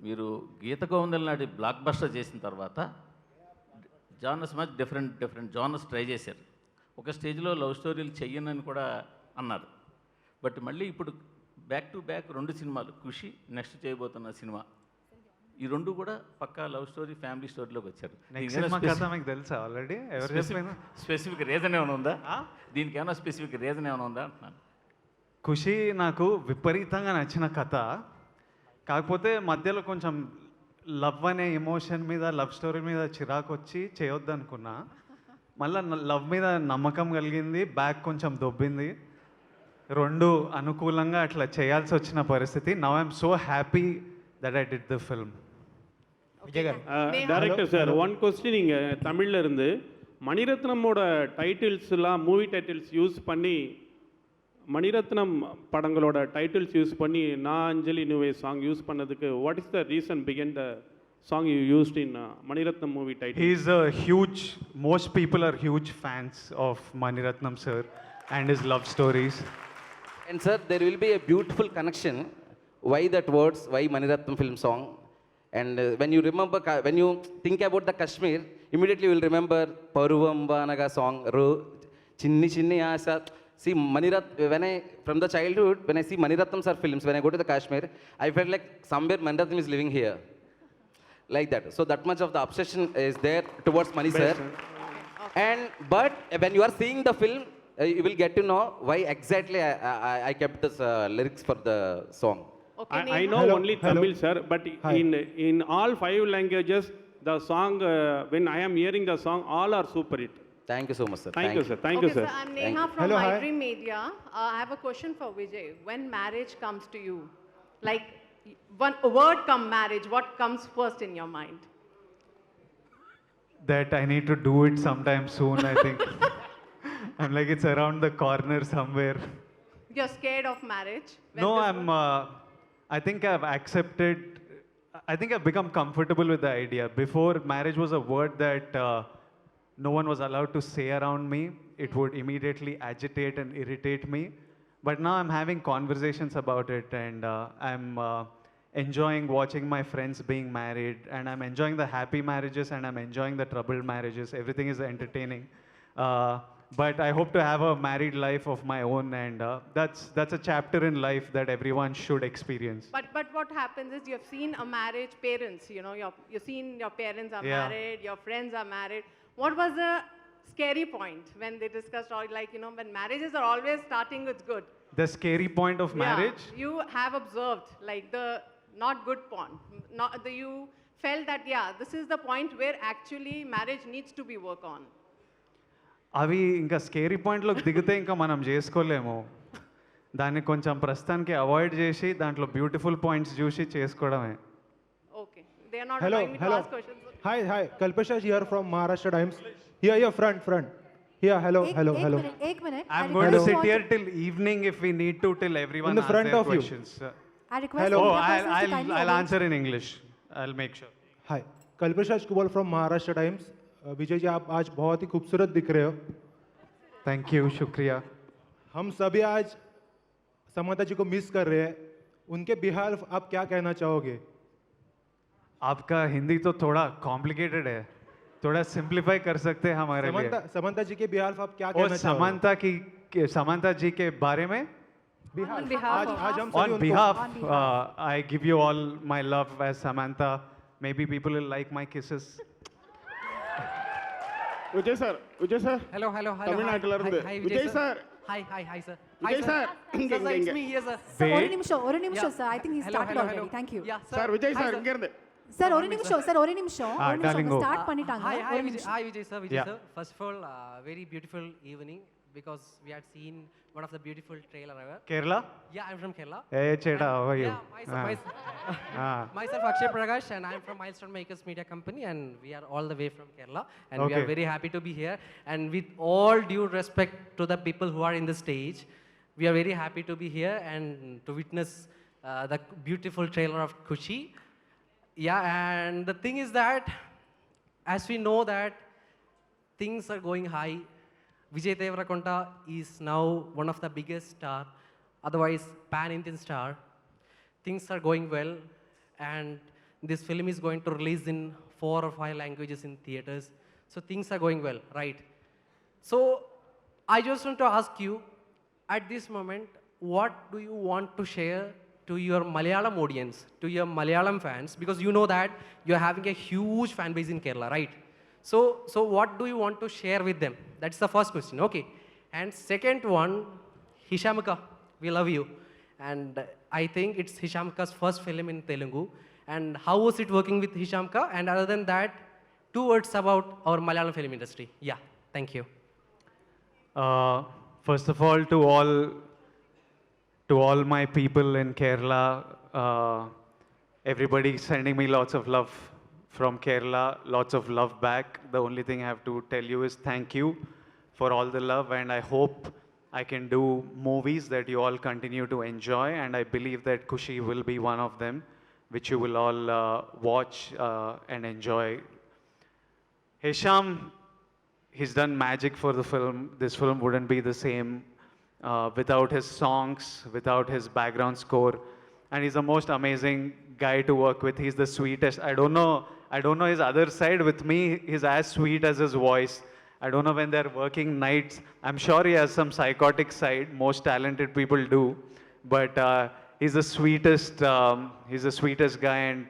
మీరు గీత గోవిందం నాటి block buster చేసిన తర్వాత జానర్స్ మధ్య డిఫరెంట్ జానర్స్ ట్రై చేశారు. ఒక స్టేజ్లో లవ్ స్టోరీలు చెయ్యనని కూడా అన్నారు. బట్ మళ్ళీ ఇప్పుడు బ్యాక్ టు బ్యాక్ 2 సినిమాలు, ఖుషి, నెక్స్ట్ చేయబోతున్న సినిమా, ఈ 2 కూడా పక్కా లవ్ స్టోరీ, ఫ్యామిలీ స్టోరీలోకి వచ్చారు. తెలుసా ఆల్రెడీ? స్పెసిఫిక్ రీజన్ ఏమైనా ఉందా? దీనికి ఏమైనా స్పెసిఫిక్ రీజన్ ఏమైనా ఉందా అంటున్నాను. ఖుషి నాకు విపరీతంగా నచ్చిన కథ. కాకపోతే మధ్యలో కొంచెం లవ్ అనే ఎమోషన్ మీద, లవ్ స్టోరీ మీద చిరాకు వచ్చి చేయొద్దు అనుకున్నా. మళ్ళీ లవ్ మీద నమ్మకం కలిగింది, బ్యాక్ కొంచెం దొబ్బింది. 2 అనుకూలంగా అట్లా చేయాల్సి వచ్చిన పరిస్థితి. Now I'm so happy that I did the film. Director sir, one question. இங்கே தமிழில் இருந்து மணிரத்னமோட டைட்டில்ஸ்லாம், மூவி டைட்டில்ஸ் யூஸ் பண்ணி, மணிரத்னம் படங்களோட டைட்டில்ஸ் யூஸ் பண்ணி நான் அஞ்சலி நுவே சாங் யூஸ் பண்ணதுக்கு what is the reason behind the song you used in Maniratnam movie title? He is most people are huge fans of Maniratnam sir and his love stories. And sir, there will be a beautiful connection. Why that words? Why Maniratnam film song? And when you remember, when you think about the Kashmir, immediately you will remember Paruvam Vanaga song, Chinni Chinni Asa. See, when from the childhood, when I see Maniratnam sir films, when I go to the Kashmir, I felt like somewhere Maniratnam is living here. Like that. So that much of the obsession is there towards Mani sir. And but when you are seeing the film, you will get to know why exactly I kept this lyrics for the song. Okay, I know only Tamil sir, but in all 5 languages, the song, when I am hearing the song, all are super hit. Thank you so much, sir. Thank you, sir. Thank you, sir. I'm Neha from My Dream Media. I have a question for Vijay. When marriage comes to you, like one word come marriage, what comes first in your mind? That I need to do it sometime soon, I think. I'm like, it's around the corner somewhere. You're scared of marriage? No, I think I've accepted, I think I've become comfortable with the idea. Before, marriage was a word that no one was allowed to say around me. It would immediately agitate and irritate me. But now I'm having conversations about it, and I'm enjoying watching my friends being married, and I'm enjoying the happy marriages, and I'm enjoying the troubled marriages. Everything is entertaining. But I hope to have a married life of my own, and that's a chapter in life that everyone should experience. But what happens is you've seen a marriage, parents, you know, you've seen your parents are married, your friends are married. What was the scary point when they discussed, or like, you know, when marriages are always starting with good? The scary point of marriage? You have observed like the not good point. You felt that, this is the point where actually marriage needs to be worked on. అవి ఇంకా scary పాయింట్లోకి దిగితే ఇంకా మనం చేసుకోలేము. దాన్ని కొంచెం ప్రస్తుతానికి avoid చేసి దాంట్లో బ్యూటిఫుల్ పాయింట్స్ చూసి చేసుకోవడమే. Okay. They are not allowing me to ask questions. Hi. Kalpasha here from Maharashtra Times. Here, front. Here, hello. एक minute. I'm going to sit here till evening if we need to, till everyone in the front asks of their questions. I request Hello. I'll I'll answer in English. I'll make sure. Hi, Kalpasha Kubal from Maharashtra Times. Vijay ji, आप आज बहुत ही खूबसूरत दिख रहे हो. Thank you, शुक्रिया. हम सभी आज समंथा जी को मिस कर रहे हैं. उनके बिहार आप क्या कहना चाहोगे? आपका हिंदी तो थोड़ा कॉम्प्लिकेटेड है, थोड़ा सिंप्लीफाई कर सकते हैं हमारे लिए. समंथा जी के बिहार आप क्या कहना चाहोगे? समंथा जी के बारे में? आज हम On behalf, I give you all my love as Samantha. Maybe people will like my kisses. Vijay sir. Hello. தமிழ்நாட்டுல இருந்து Vijay sir. Hi sir. Vijay sir. It's me here sir. Sir, ஒரு நிமிஷம் sir. I think he started already. Thank you. Yeah, sir Vijay sir இங்க இருந்து. Sir, ஒரு நிமிஷம். Start பண்ணிட்டாங்க. Hi Vijay sir. First of all, very beautiful evening because we had seen one of the beautiful trailer ever. Kerala? Yeah, I'm from Kerala. Hey Cheda, how are you? Myself Akshay Prakash, and I'm from Milestone Makers Media Company, and we are all the way from Kerala, and we are very happy to be here. And with all due respect to the people who are in the stage, we are very happy to be here and to witness the beautiful trailer of Kushi. Yeah, and the thing is that, as we know that things are going high, Vijay devarakonda is now one of the biggest star, otherwise pan-Indian star. Things are going well, and This film is going to release in 4 or 5 languages in theaters. So things are going well, right? So I just want to ask you, at this moment, what do you want to share to your Malayalam audience, to your Malayalam fans? Because you know that you're having a huge fan base in Kerala, right? So what do you want to share with them? That's the first question, okay. And second one, Hishamka, we love you. And I think it's Hishamka's first film in Telugu. And how was it working with Hishamka? And other than that, 2 words about our Malayalam film industry. Yeah, thank you. First of all, to all my people in Kerala, everybody sending me lots of love from Kerala, lots of love back. The only thing I have to tell you is thank you for all the love, and I hope I can do movies that you all continue to enjoy, and I believe that Kushi will be one of them, which you will all watch and enjoy. Hisham, he's done magic for the film. This film wouldn't be the same without his songs, without his background score. And he's the most amazing guy to work with. He's the sweetest. I don't know his other side. With me, he's as sweet as his voice. I don't know when they're working nights. I'm sure he has some psychotic side. Most talented people do. But he's the sweetest. He's the sweetest guy, and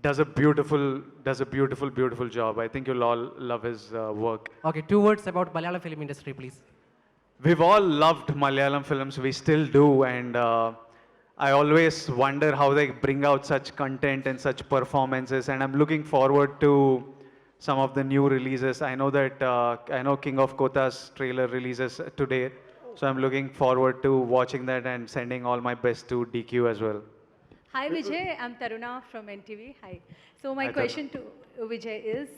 does a beautiful job. I think you'll all love his work. Okay, 2 words about Malayalam film industry, please. We've all loved Malayalam films. We still do, and I always wonder how they bring out such content and such performances. And I'm looking forward to some of the new releases. I know King of Kota's trailer releases today, so I'm looking forward to watching that and sending all my best to DQ as well. Hi Vijay, I'm Taruna from NTV. Hi. So my Hi, question to Vijay is,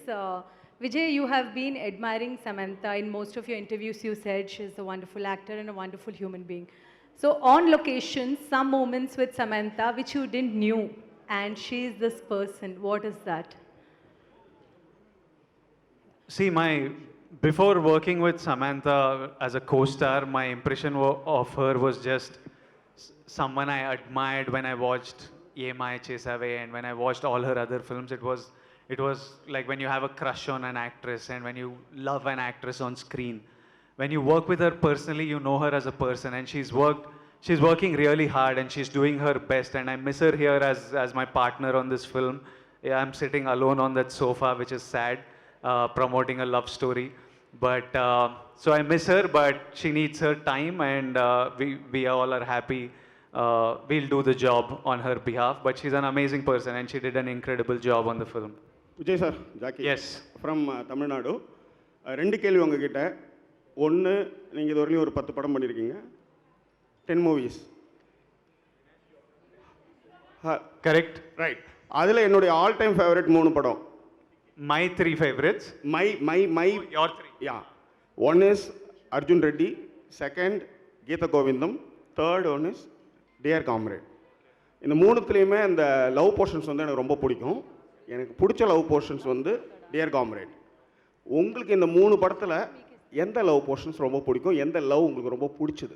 Vijay, you have been admiring Samantha. In most of your interviews, you said she's a wonderful actor and a wonderful human being. So on location, some moments with Samantha which you didn't knew, and she's this person. What is that? See, before working with Samantha as a co-star, my impression of her was just someone I admired when I watched Ye Mai Chesave, and when I watched all her other films. It was like when you have a crush on an actress and when you love an actress on screen. When you work with her personally, you know her as a person, and she's working really hard and she's doing her best, and I miss her here as my partner on this film. Yeah, I'm sitting alone on that sofa, which is sad, promoting a love story. But so I miss her, but she needs her time, and we all are happy. We'll do the job on her behalf, but she's an amazing person and she did an incredible job on the film. Vijay sir, Jackie. Yes. From Tamil Nadu. 2 கேள்வி உங்ககிட்ட. ஒன்று, நீங்கள் இது வரையிலும் ஒரு 10 படம் பண்ணியிருக்கீங்க. 10 movies. Correct. Right. அதில் என்னுடைய ஆல் டைம் ஃபேவரட் 3 படம். My 3 favorites. My. Your 3. Yeah. One is Arjun Reddy. Second, Geeta Govindam. Third one is Dear Comrade. இந்த 3த்துலேயுமே அந்த லவ் போர்ஷன்ஸ் வந்து எனக்கு ரொம்ப பிடிக்கும். எனக்கு பிடிச்ச லவ் போர்ஷன்ஸ் வந்து டியர் காம்ரேட். உங்களுக்கு இந்த 3 படத்தில் எந்த லவ் போர்ஷன்ஸ் ரொம்ப பிடிக்கும், எந்த லவ் உங்களுக்கு ரொம்ப பிடிச்சது?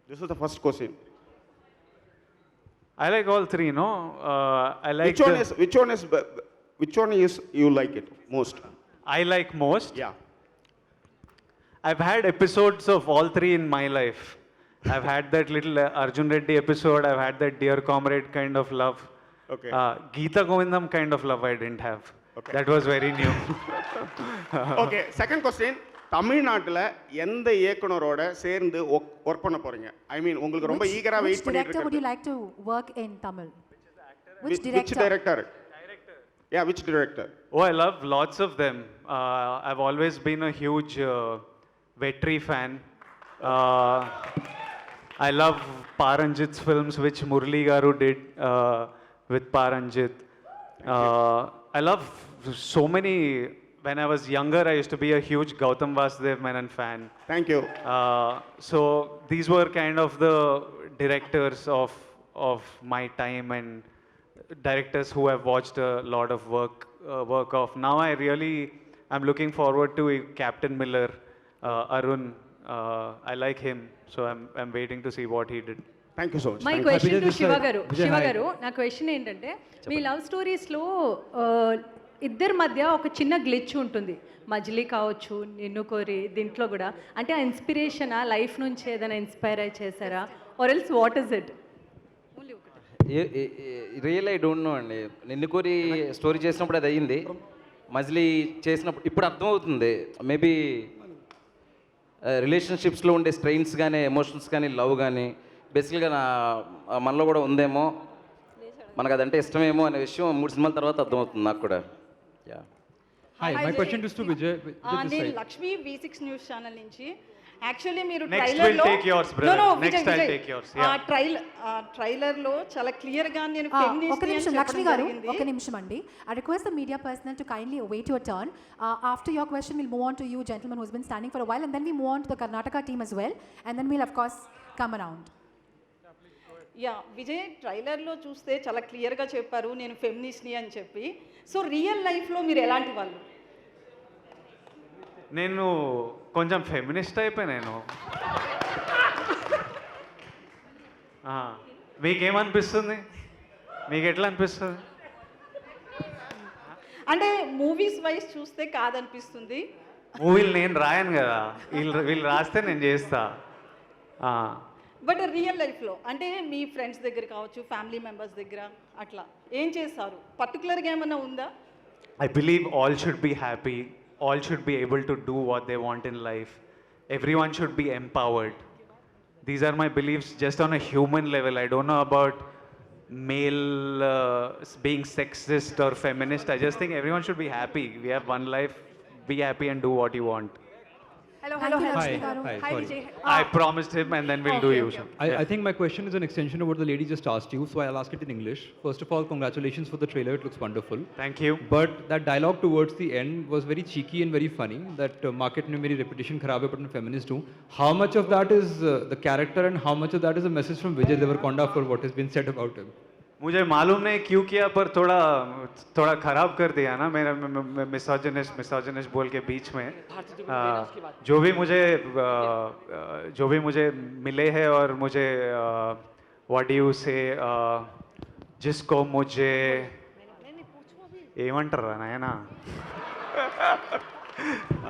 This is the first question. I like all 3, no? I like which one is you like it most? I like most? Yeah. I've had episodes of all 3 in my life. I've had that little Arjun Reddy episode. I've had that Dear Comrade kind of love. Okay. Geeta Govindam kind of love I didn't have. Okay. That was very new. Okay. Second question. தமிழ்நாட்டில் எந்த இயக்குனரோட சேர்ந்து work பண்ண போறீங்க? ஐ மீன் உங்களுக்கு ரொம்ப ஈகரா wait பண்ணிட்டு இருக்கீங்க. Which director would you like to work in Tamil? Which director? Yeah, which director? Oh, I love lots of them. I've always been a huge Vetri fan. I love Paranjit's films, which Murli Garu did with Paranjit. I love so many. When I was younger, I used to be a huge Gautam Vasudev Menon fan. Thank you. So these were kind of the directors of my time, and directors who I've watched a lot of work of. Now I'm looking forward to Captain Miller, Arun. I like him, so I'm waiting to see what he did. Thank you so much. My question to Shiva గారు నా question ఏంటంటే మీ love స్టోరీస్లో ఇద్దరి మధ్య ఒక చిన్న glitch ఉంటుంది, మజిలీ కావచ్చు, నిన్ను కోరి, దీంట్లో కూడా అంటే ఆ ఇన్స్పిరేషన్ లైఫ్ నుంచి ఏదైనా ఇన్స్పైర్ అయి చేశారా or else what is it? Real I don't know అండి. నిన్ను కోరి స్టోరీ చేసినప్పుడు అది అయ్యింది, మజిలీ చేసినప్పుడు ఇప్పుడు అర్థమవుతుంది. మేబీ రిలేషన్షిప్స్లో ఉండే స్ట్రెయిన్స్ కానీ ఎమోషన్స్ కానీ లవ్ కానీ బేసిక్గా మనలో కూడా ఉందేమో, మనకు అదంటే ఇష్టమేమో అనే విషయం 3 సినిమాల తర్వాత అర్థమవుతుంది నాకు కూడా. Yeah. Hi, my question is to Vijay. నేను లక్ష్మి V6 న్యూస్ ఛానల్ నుంచి. యాక్చువల్లీ మీరు Next will take yours, brother. Next I'll take yours. Trailer లో చాలా క్లియర్ గా నేను ఒక నిమిషం లక్ష్మి గారు, ఒక నిమిషం అండి. I request the media personnel to kindly await your turn. After your question we'll move on to you gentlemen who's been standing for a while, and then we move on to the Karnataka team as well, and then we'll of course come around. Vijay ట్రైలర్లో చూస్తే చాలా క్లియర్గా చెప్పారు నేను ఫెమినిస్ట్ని అని చెప్పి. So real లైఫ్లో మీరు ఎలాంటి వాళ్ళు? నేను కొంచెం ఫెమినిస్ట్ అయిపోయి. నేను మీకేమనిపిస్తుంది? మీకు ఎట్లా అనిపిస్తుంది? అంటే మూవీస్ వైజ్ చూస్తే కాదనిపిస్తుంది. మూవీలు నేను రాయను కదా, వీళ్ళు రాస్తే నేను చేస్తా. బట్ రియల్ లైఫ్లో అంటే మీ ఫ్రెండ్స్ దగ్గర కావచ్చు, ఫ్యామిలీ మెంబర్స్ దగ్గర అట్లా ఏం చేస్తారు? పర్టికులర్గా ఏమైనా ఉందా? I believe all should be happy, all should be able to do what they want in life. Everyone should be empowered. These are my beliefs just on a human level. I don't know about male being sexist or feminist. I just think everyone should be happy. We have one life. Be happy and do what you want. Hello Rashmika garu. Hi Vijay. I promised him, and then we'll do you. I think my question is an extension of what the lady just asked you, so I'll ask it in English. First of all, congratulations for the trailer. It looks wonderful. Thank you. But that dialogue towards the end was very cheeky and very funny. That market mein meri reputation kharab hai, but I'm feminist too. How much of that is the character, and how much of that is a message from Vijay devarakonda for what has been said about him? मुझे मालूम नहीं क्यों किया, पर थोड़ा खराब कर दिया ना मेरा मिसोजिनिस्ट बोल के बीच में. जो भी मुझे मिले हैं और मुझे व्हाट डू यू से जिसको मुझे ఏమంటారా నాయనా?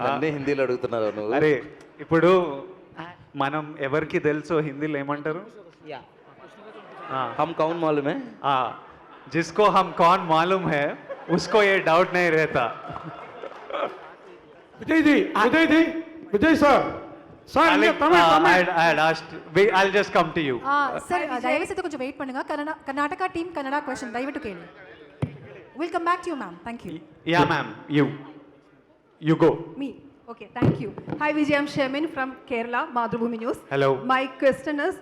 అన్నీ హిందీలో అడుగుతున్నారు నువ్వు. అరే ఇప్పుడు మనం ఎవరికి తెలుసో హిందీలో ఏమంటారు? हम कौन मालूम है? जिसको हम कौन मालूम है उसको ये डाउट नहीं रहता. Vijay sir I had asked. I'll just come to you. Sir, దయచేసి కొంచెం వెయిట్ பண்ணுங்க. కర్ణాటక టీమ్ కన్నడ క్వశ్చన్ దయవిಟ್ಟು కేಳಿ. We'll come back to you ma'am. Thank you. Yeah ma'am, you go. Me. Okay, thank you. Hi Vijay, I'm Shemin from Kerala, Madhubhumi News. Hello. My question is,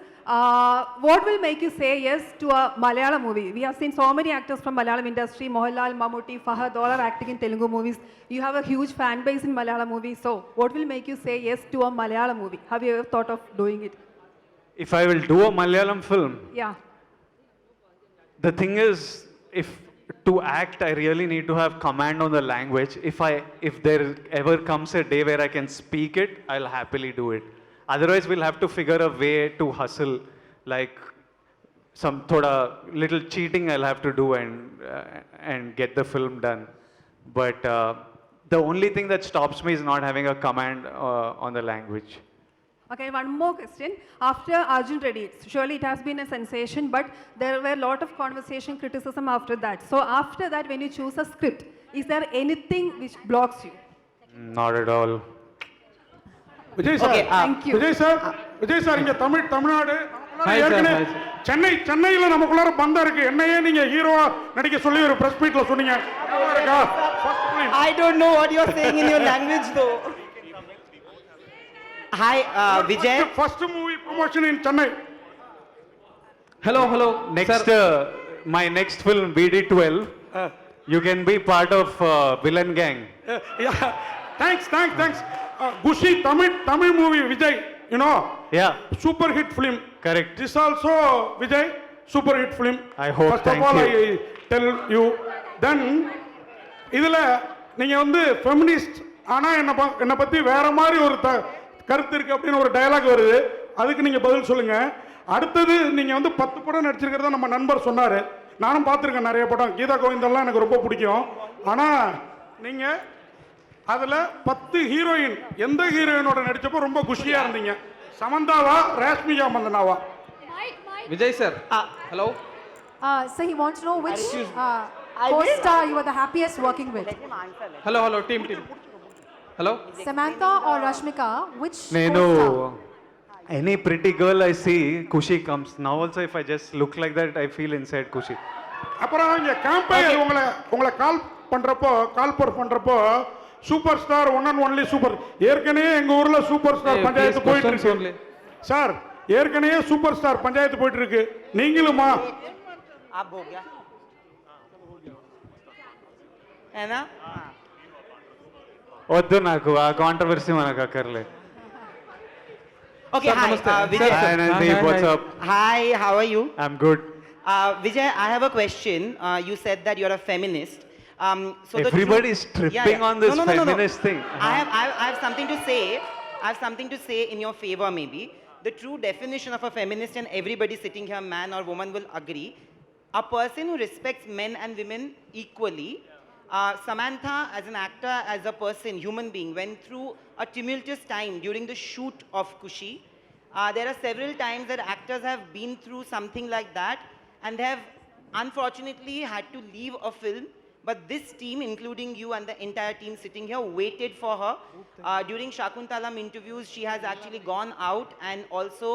what will make you say yes to a Malayalam movie? We have seen so many actors from Malayalam industry, Mohanlal, Mammootty, Fahad, all are acting in Telugu movies. You have a huge fan base in Malayalam movies. So, what will make you say yes to a Malayalam movie? Have you ever thought of doing it? If I will do a Malayalam film, Yeah. the thing is, to act, I really need to have command on the language. If there ever comes a day where I can speak it, I'll happily do it. Otherwise, we'll have to figure a way to hustle, like some little cheating I'll have to do and get the film done. But the only thing that stops me is not having a command on the language. Okay, one more question. After Arjun Reddy, surely it has been a sensation, but there were a lot of conversation, criticism after that. So after that, when you choose a script, is there anything which blocks you? Not at all. Vijay sir, thank you. Vijay sir இங்க தமிழ்நாடு சென்னையில நமக்குள்ளார பந்தம் இருக்கு. என்னையே நீங்க ஹீரோவா நடிக்க சொல்லி ஒரு பிரஸ் மீட்ல சொன்னீங்க. I don't know what you're saying in your language though. Hi Vijay. First movie promotion in Chennai. Hello. Next, my next film BD12. You can be part of villain gang. Yeah. Thanks. Kushi, Tamil movie, Vijay, you know. Yeah. Super hit film. Correct. This also, Vijay, super hit film. I hope. First Thank of all, you. I tell you. Then, இதில் நீங்கள் வந்து feminist, ஆனால் என்னை பற்றி வேற மாதிரி ஒரு கருத்து இருக்குது அப்படின்னு ஒரு டயலாக் வருது. அதுக்கு நீங்கள் பதில் சொல்லுங்கள். அடுத்தது நீங்கள் வந்து 10 படம் நடிச்சிருக்கிறதா நம்ம நண்பர் சொன்னார். நானும் பார்த்துருக்கேன் நிறைய படம். கீதா கோவிந்தெல்லாம் எனக்கு ரொம்ப பிடிக்கும். ஆனால் நீங்கள் அதில் 10 ஹீரோயின் எந்த ஹீரோயினோட நடித்தப்போ ரொம்ப குஷியாக இருந்தீங்க? சமந்தாவா, Rashmika மந்தனாவா? Vijay sir. Hello. So he wants to know which co-star you were the happiest working with. Hello, team. Hello. Samantha or Rashmika, which Nenu, co-star? any pretty girl I see, Kushi comes. Now also if I just look like that, I feel inside Kushi. அப்புறம் இங்கே campaign உங்களை கால் பண்ணுறப்போ super star one and only super. ஏற்கனவே எங்கள் ஊரில் super star panchayat போயிட்டு இருக்கு sir. ஏற்கனவே சூப்பர் ஸ்டார் பஞ்சாயத்து போயிட்டு இருக்கு. நீங்களுமா? వద్దు నాకు ఆ కాంట్రవర్సీ మనకు అక్కర్లే. Okay, hi, Vijay. Hi, Nandeep, what's up? Hi, how are you? I'm good. Vijay, I have a question. You said that you're a feminist. So Everybody is tripping on this feminist thing. I have something to say. I have something to say in your favor, maybe. The true definition of a feminist, and everybody sitting here, man or woman, will agree. A person who respects men and women equally. Samantha, as an actor, as a person, human being, went through a tumultuous time during the shoot of Kushi. There are several times that actors have been through something like that and have unfortunately had to leave a film. But this team, including you and the entire team sitting here, waited for her. During Shakuntalam interviews, she has actually gone out and also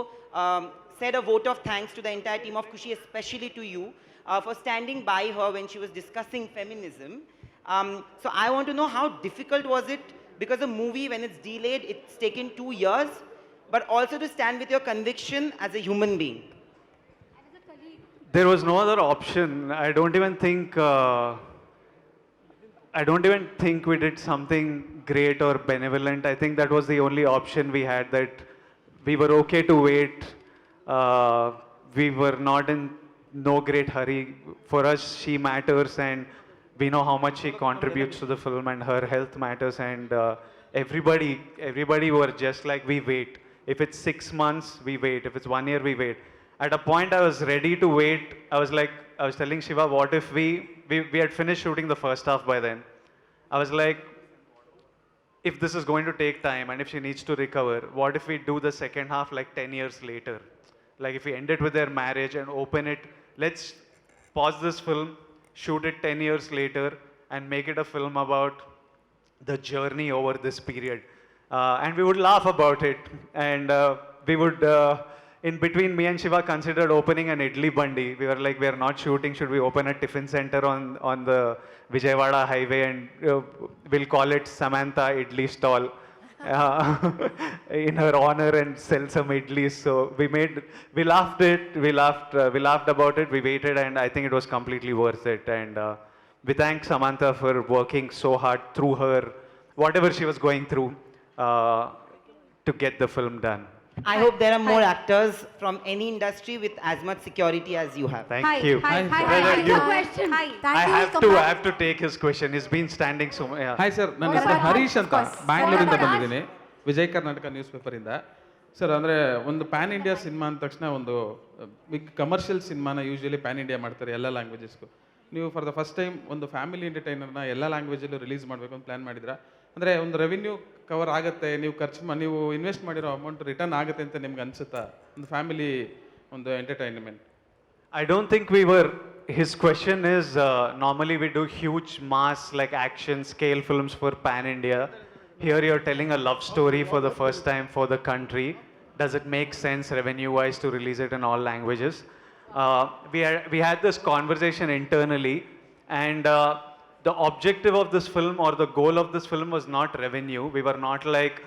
said a vote of thanks to the entire team of Kushi, especially to you, for standing by her when she was discussing feminism. So I want to know, how difficult was it? Because a movie, when it's delayed, it's taken 2 years, but also to stand with your conviction as a human being. There was no other option. I don't even think we did something great or benevolent. I think that was the only option we had, that we were okay to wait. We were not in no great hurry. For us, she matters, and we know how much she contributes to the film, and her health matters, and everybody were just like, we wait. If it's 6 months, we wait. If it's 1 year, we wait. At a point, I was ready to wait. I was telling Shiva, what if we had finished shooting the first half by then. I was like, if this is going to take time and if she needs to recover, what if we do the second half like 10 years later? Like if we end it with their marriage and open it, let's pause this film, shoot it 10 years later and make it a film about the journey over this period. And we would laugh about it. And we would, in between, me and Shiva considered opening an idli bandi. We were like, we are not shooting. Should we open a tiffin center on the Vijayawada highway, and we'll call it Samantha Idli Stall in her honor, and sell some idlis. So we laughed about it. We waited, and I think it was completely worth it. And we thank Samantha for working so hard through her, whatever she was going through, to get the film done. I hope there are more actors from any industry with as much security as you have. Thank you. Hi. Question. Hi. I have to take his question. He's been standing so much. Hi sir, ನನ್ನ ಹೆಸರು ಹರೀಶ್ ಅಂತ, ಬ್ಯಾಂಗ್ಳೂರಿಂದ ಬಂದಿದ್ದೀನಿ, Vijay Karnataka news ಪೇಪರಿಂದ. Sir, ಅಂದರೆ ಒಂದು PAN India cinema ಅಂದ ತಕ್ಷಣ ಒಂದು big commercial ಸಿನಿಮಾನ ಯೂಶ್ವಲಿ ಪ್ಯಾನ್ ಇಂಡಿಯಾ ಮಾಡ್ತಾರೆ ಎಲ್ಲ ಲ್ಯಾಂಗ್ವೇಜಸ್ಗೂ. ನೀವು ಫಾರ್ ದ ಫಸ್ಟ್ ಟೈಮ್ ಒಂದು ಫ್ಯಾಮಿಲಿ ಎಂಟರ್ಟೈನರ್ನ ಎಲ್ಲ ಲ್ಯಾಂಗ್ವೇಜಲ್ಲೂ ರಿಲೀಸ್ ಮಾಡಬೇಕು ಅಂತ ಪ್ಲ್ಯಾನ್ ಮಾಡಿದ್ರಾ? ಅಂದರೆ ಒಂದು ರೆವಿನ್ಯೂ ಕವರ್ ಆಗುತ್ತೆ, ನೀವು ಇನ್ವೆಸ್ಟ್ ಮಾಡಿರೋ ಅಮೌಂಟ್ ರಿಟರ್ನ್ ಆಗುತ್ತೆ ಅಂತ ನಿಮ್ಗೆ ಅನ್ಸುತ್ತಾ, ಒಂದು ಫ್ಯಾಮಿಲಿ ಒಂದು entertainment? I don't think we were. His question is, normally we do huge mass like action scale films for pan India. Here you're telling a love story for the first time for the country. Does it make sense revenue wise to release it in all languages? We had this conversation internally, and the objective of this film, or the goal of this film, was not revenue. We were not like,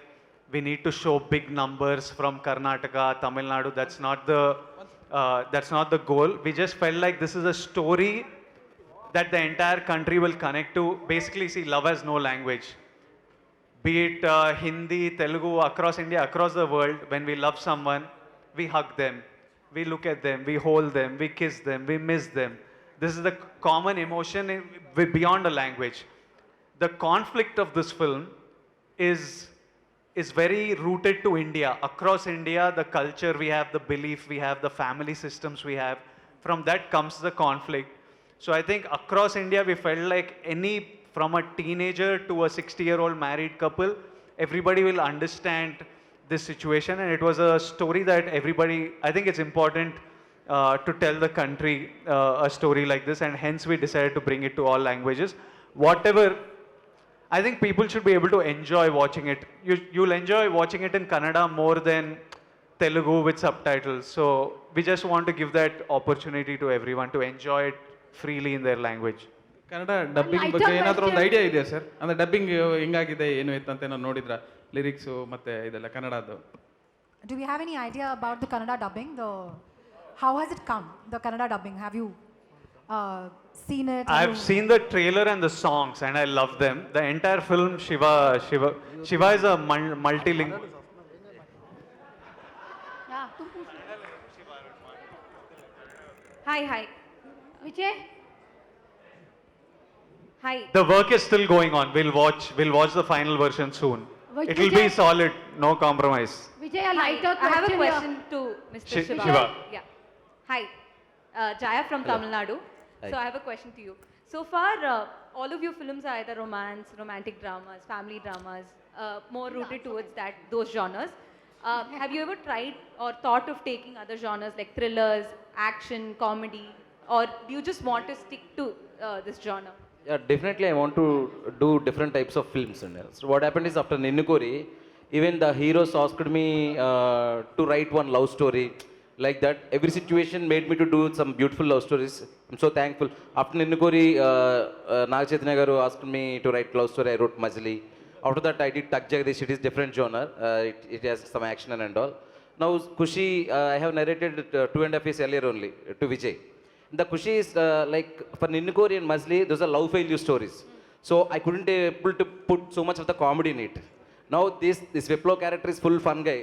we need to show big numbers from Karnataka, Tamil Nadu. That's not the goal. We just felt like this is a story that the entire country will connect to. Basically, see, love has no language. Be it Hindi, Telugu, across India, across the world, when we love someone, we hug them, we look at them, we hold them, we kiss them, we miss them. This is the common emotion beyond a language. The conflict of this film is is very rooted to India. Across India, the culture we have, the belief we have, the family systems we have, from that comes the conflict. So I think across India, we felt like from a teenager to a 60-year-old married couple, everybody will understand this situation. And it was a story that everybody, I think it's important to tell the country a story like this, and hence we decided to bring it to all languages. Whatever, I think people should be able to enjoy watching it. You'll enjoy watching it in Kannada more than Telugu with subtitles. So we just want to give that opportunity to everyone to enjoy it freely in their language. Kannada dubbing ಬಗ್ಗೆ ಏನಾದರೂ ಒಂದು idea ಇದೆಯಾ sir? ಅಂದರೆ dubbing ಹೆಂಗಾಗಿದೆ ಏನು ಇತ್ತಂತ ಏನೋ ನೋಡಿದ್ರಾ? Lyrics ಮತ್ತು ಇದೆಲ್ಲ ಕನ್ನಡದ್ದು. Do we have any idea about the Kannada dubbing? How has it come, the Kannada dubbing? Have you seen it? I've seen the trailer and the songs, and I love them. The entire film, Shiva is a multilingual. Hi. Vijay? Hi. The work is still going on. We'll watch the final version soon. It will be solid, no compromise. Vijay, I have a question to Mr. Shiva. Yeah. Hi. Jaya from Tamil Nadu. Hi. So I have a question to you. So far, all of your films are either romance, romantic dramas, family dramas, more rooted towards those genres. Have you ever tried or thought of taking other genres like thrillers, action, comedy, or do you just want to stick to this genre? Yeah, definitely I want to do different types of films. So what happened is after Ninnukori, even the heroes asked me to write one love story. Like that, every situation made me to do some beautiful love stories. I'm so thankful. After Ninnukori, Naga Chaitanya garu asked me to write love story. I wrote Majli. After that, I did Tak Jagdish. It is different genre. It has some action and all. Now Kushi, I have narrated 2.5 years earlier only to Vijay. The Kushi is like for Ninnukori and Majli, those are love failure stories. So I couldn't able to put so much of the comedy in it. Now this Viplo character is full fun guy.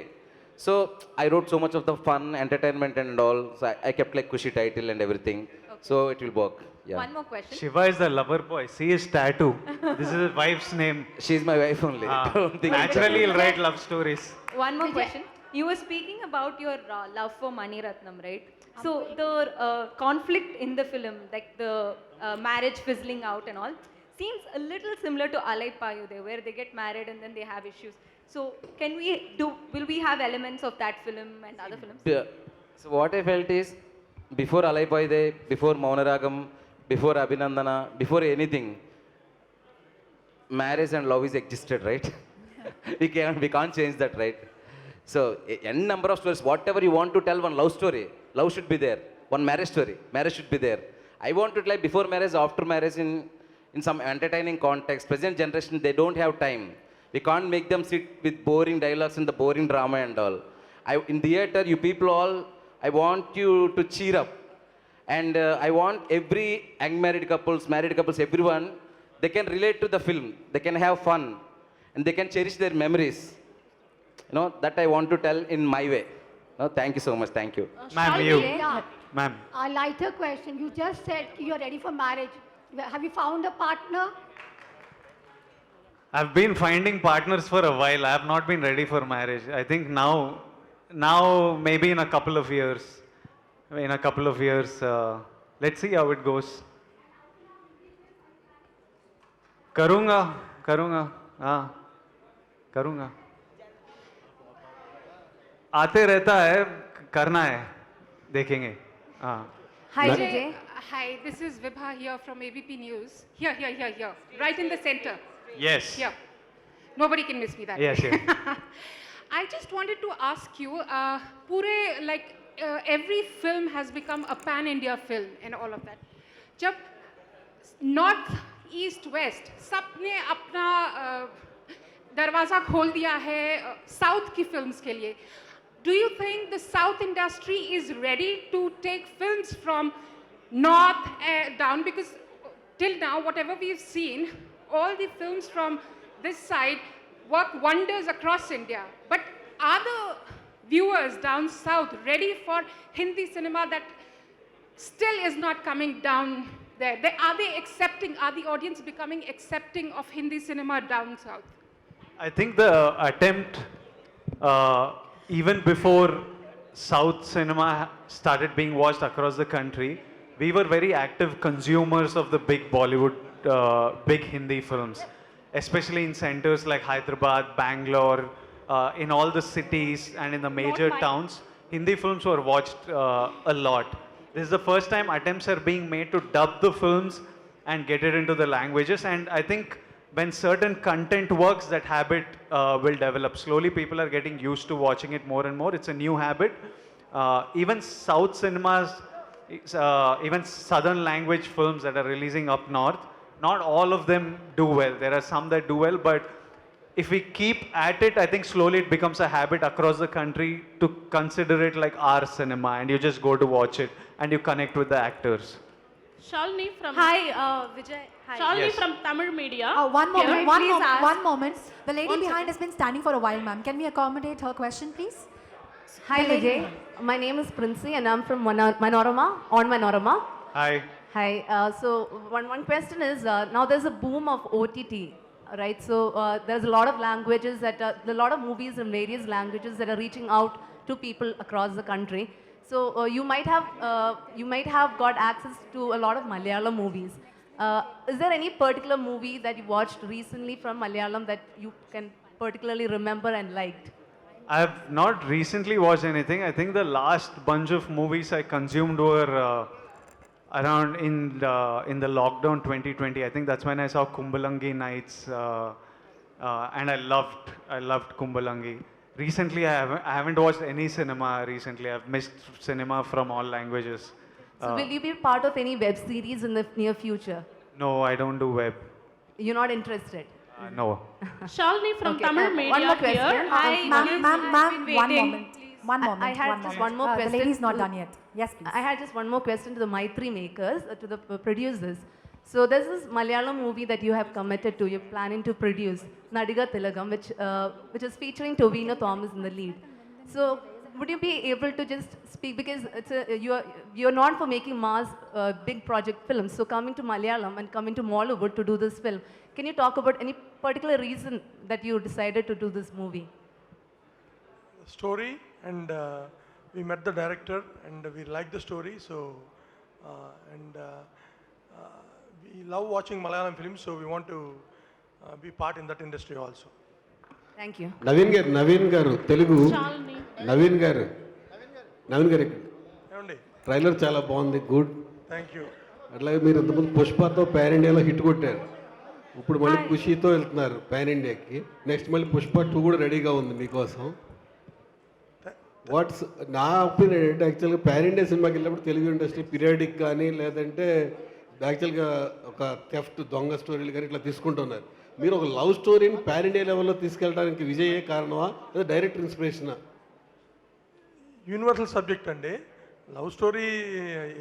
So I wrote so much of the fun, entertainment and all. So I kept like Kushi title and everything. Okay. So it will work. Yeah. One more question. Shiva is the lover boy. See his tattoo. This is his wife's name. She's my wife only. Don't think naturally, he'll write love stories. One more question. You were speaking about your love for Mani Ratnam, right? So the conflict in the film, like the marriage fizzling out and all, seems a little similar to Alai Payude, where they get married and then they have issues. So will we have elements of that film and other films? Yeah. So what I felt is, before Alai Payude, before Maunaragam, before Abhinandana, before anything, marriage and love is existed, right? we can't change that, right? So any number of stories, whatever you want to tell, one love story, love should be there. One marriage story, marriage should be there. I want to like before marriage, after marriage, in some entertaining context. Present generation, they don't have time. We can't make them sit with boring dialogues and the boring drama and all. In theater, you people all, I want you to cheer up. And I want every young married couples, everyone, they can relate to the film. They can have fun. And they can cherish their memories. That I want to tell in my way. Thank you so much. Thank you. Ma'am, you. Ma'am. A lighter question. You just said you're ready for marriage. Have you found a partner? I've been finding partners for a while. I have not been ready for marriage. I think now maybe in a couple of years. Let's see how it goes. Karunga. Karunga. आते रहता है, करना है, देखेंगे. Hi, Vijay. Hi, this is Vibha here from ABP News. Here. Right in the center. Yes. Here. Nobody can miss me that Yes, way. yes. I just wanted to ask you, every film has become a pan-India film and all of that. जब North, East, West, सबने अपना दरवाज़ा खोल दिया है South की films के लिए. Do you think the South industry is ready to take films from North down? Because till now, whatever we've seen, all the films from this side work wonders across India. But are the viewers down South ready for Hindi cinema that still is not coming down there? Are the audience becoming accepting of Hindi cinema down South? I think the attempt, even before South cinema started being watched across the country, we were very active consumers of the big Bollywood, big Hindi films, especially in centers like Hyderabad, Bangalore, in all the cities and in the major towns. Hindi films were watched a lot. This is the first time attempts are being made to dub the films and get it into the languages, and I think when certain content works, that habit will develop. Slowly people are getting used to watching it more and more. It's a new habit. Even South cinemas, even southern language films that are releasing up north, not all of them do well. There are some that do well, but if we keep at it, I think slowly it becomes a habit across the country to consider it like our cinema, and you just go to watch it and you connect with the actors. Shalini from Hi, Vijay. Hi. Shalini Yes. from Tamil media. One moment, Can I one please moment, ask- one moment. The lady One behind has been standing for a while, ma'am. Can we accommodate her question, please? Hi The lady Vijay, behind. my name is Princy and I'm from Manorama, on Manorama. Hi. Hi, so one question is, now there's a boom of OTT, right? So there's a lot of languages a lot of movies in various languages that are reaching out to people across the country. So you might have got access to a lot of Malayalam movies. Is there any particular movie that you watched recently from Malayalam that you can particularly remember and liked? I have not recently watched anything. I think the last bunch of movies I consumed were around in the lockdown 2020. I think that's when I saw Kumbalangi Nights, and I loved Kumbalangi. Recently, I haven't watched any cinema recently. I've missed cinema from all languages. So will you be part of any web series in the near future? No, I don't do web. You're not interested? No. Shalini from Okay, Tamil one media more question. here. Hi, Ma'am, one moment. One moment. I had one just moment. one more question. The lady's not to- done yet. Yes, please. I had just one more question to the Maitri makers, to the producers. So there's this Malayalam movie that you have committed to, you're planning to produce, Nadiga Tilagam, which is featuring Tovino Thomas in the lead. So would you be able to just speak, because you're known for making mass big project films, so coming to Malayalam and coming to Mollywood to do this film, can you talk about any particular reason that you decided to do this movie? Story, and we met the director and we liked the story, so we love watching Malayalam films, so we want to be part in that industry also. Thank you. Naveen గారు Telugu Shalini. Naveen గారు ఇక్కడ ఏమండి? Trailer చాలా బాగుంది, good. Thank you. అట్లాగే మీరు ఇంతకుముందు పుష్పతో pan ఇండియాలో హిట్ కొట్టారు, ఇప్పుడు మళ్ళీ ఖుషీతో వెళ్తున్నారు పాన్ ఇండియాకి. నెక్స్ట్ మళ్ళీ పుష్ప 2 కూడా రెడీగా ఉంది మీకోసం. వాట్స్ నా ఒపీనియన్ ఏంటంటే, యాక్చువల్గా పాన్ ఇండియా సినిమాకి వెళ్ళినప్పుడు తెలుగు ఇండస్ట్రీ పీరియాడిక్ కానీ లేదంటే యాక్చువల్గా ఒక థెఫ్ట్ దొంగ స్టోరీలు కానీ ఇట్లా తీసుకుంటున్నారు. మీరు ఒక లవ్ స్టోరీని పాన్ ఇండియా లెవెల్లో తీసుకెళ్ళడానికి విజయ్ ఏ కారణమా లేదా డైరెక్ట్ ఇన్స్పిరేషనా? యూనివర్సల్ సబ్జెక్ట్ అండి. లవ్ స్టోరీ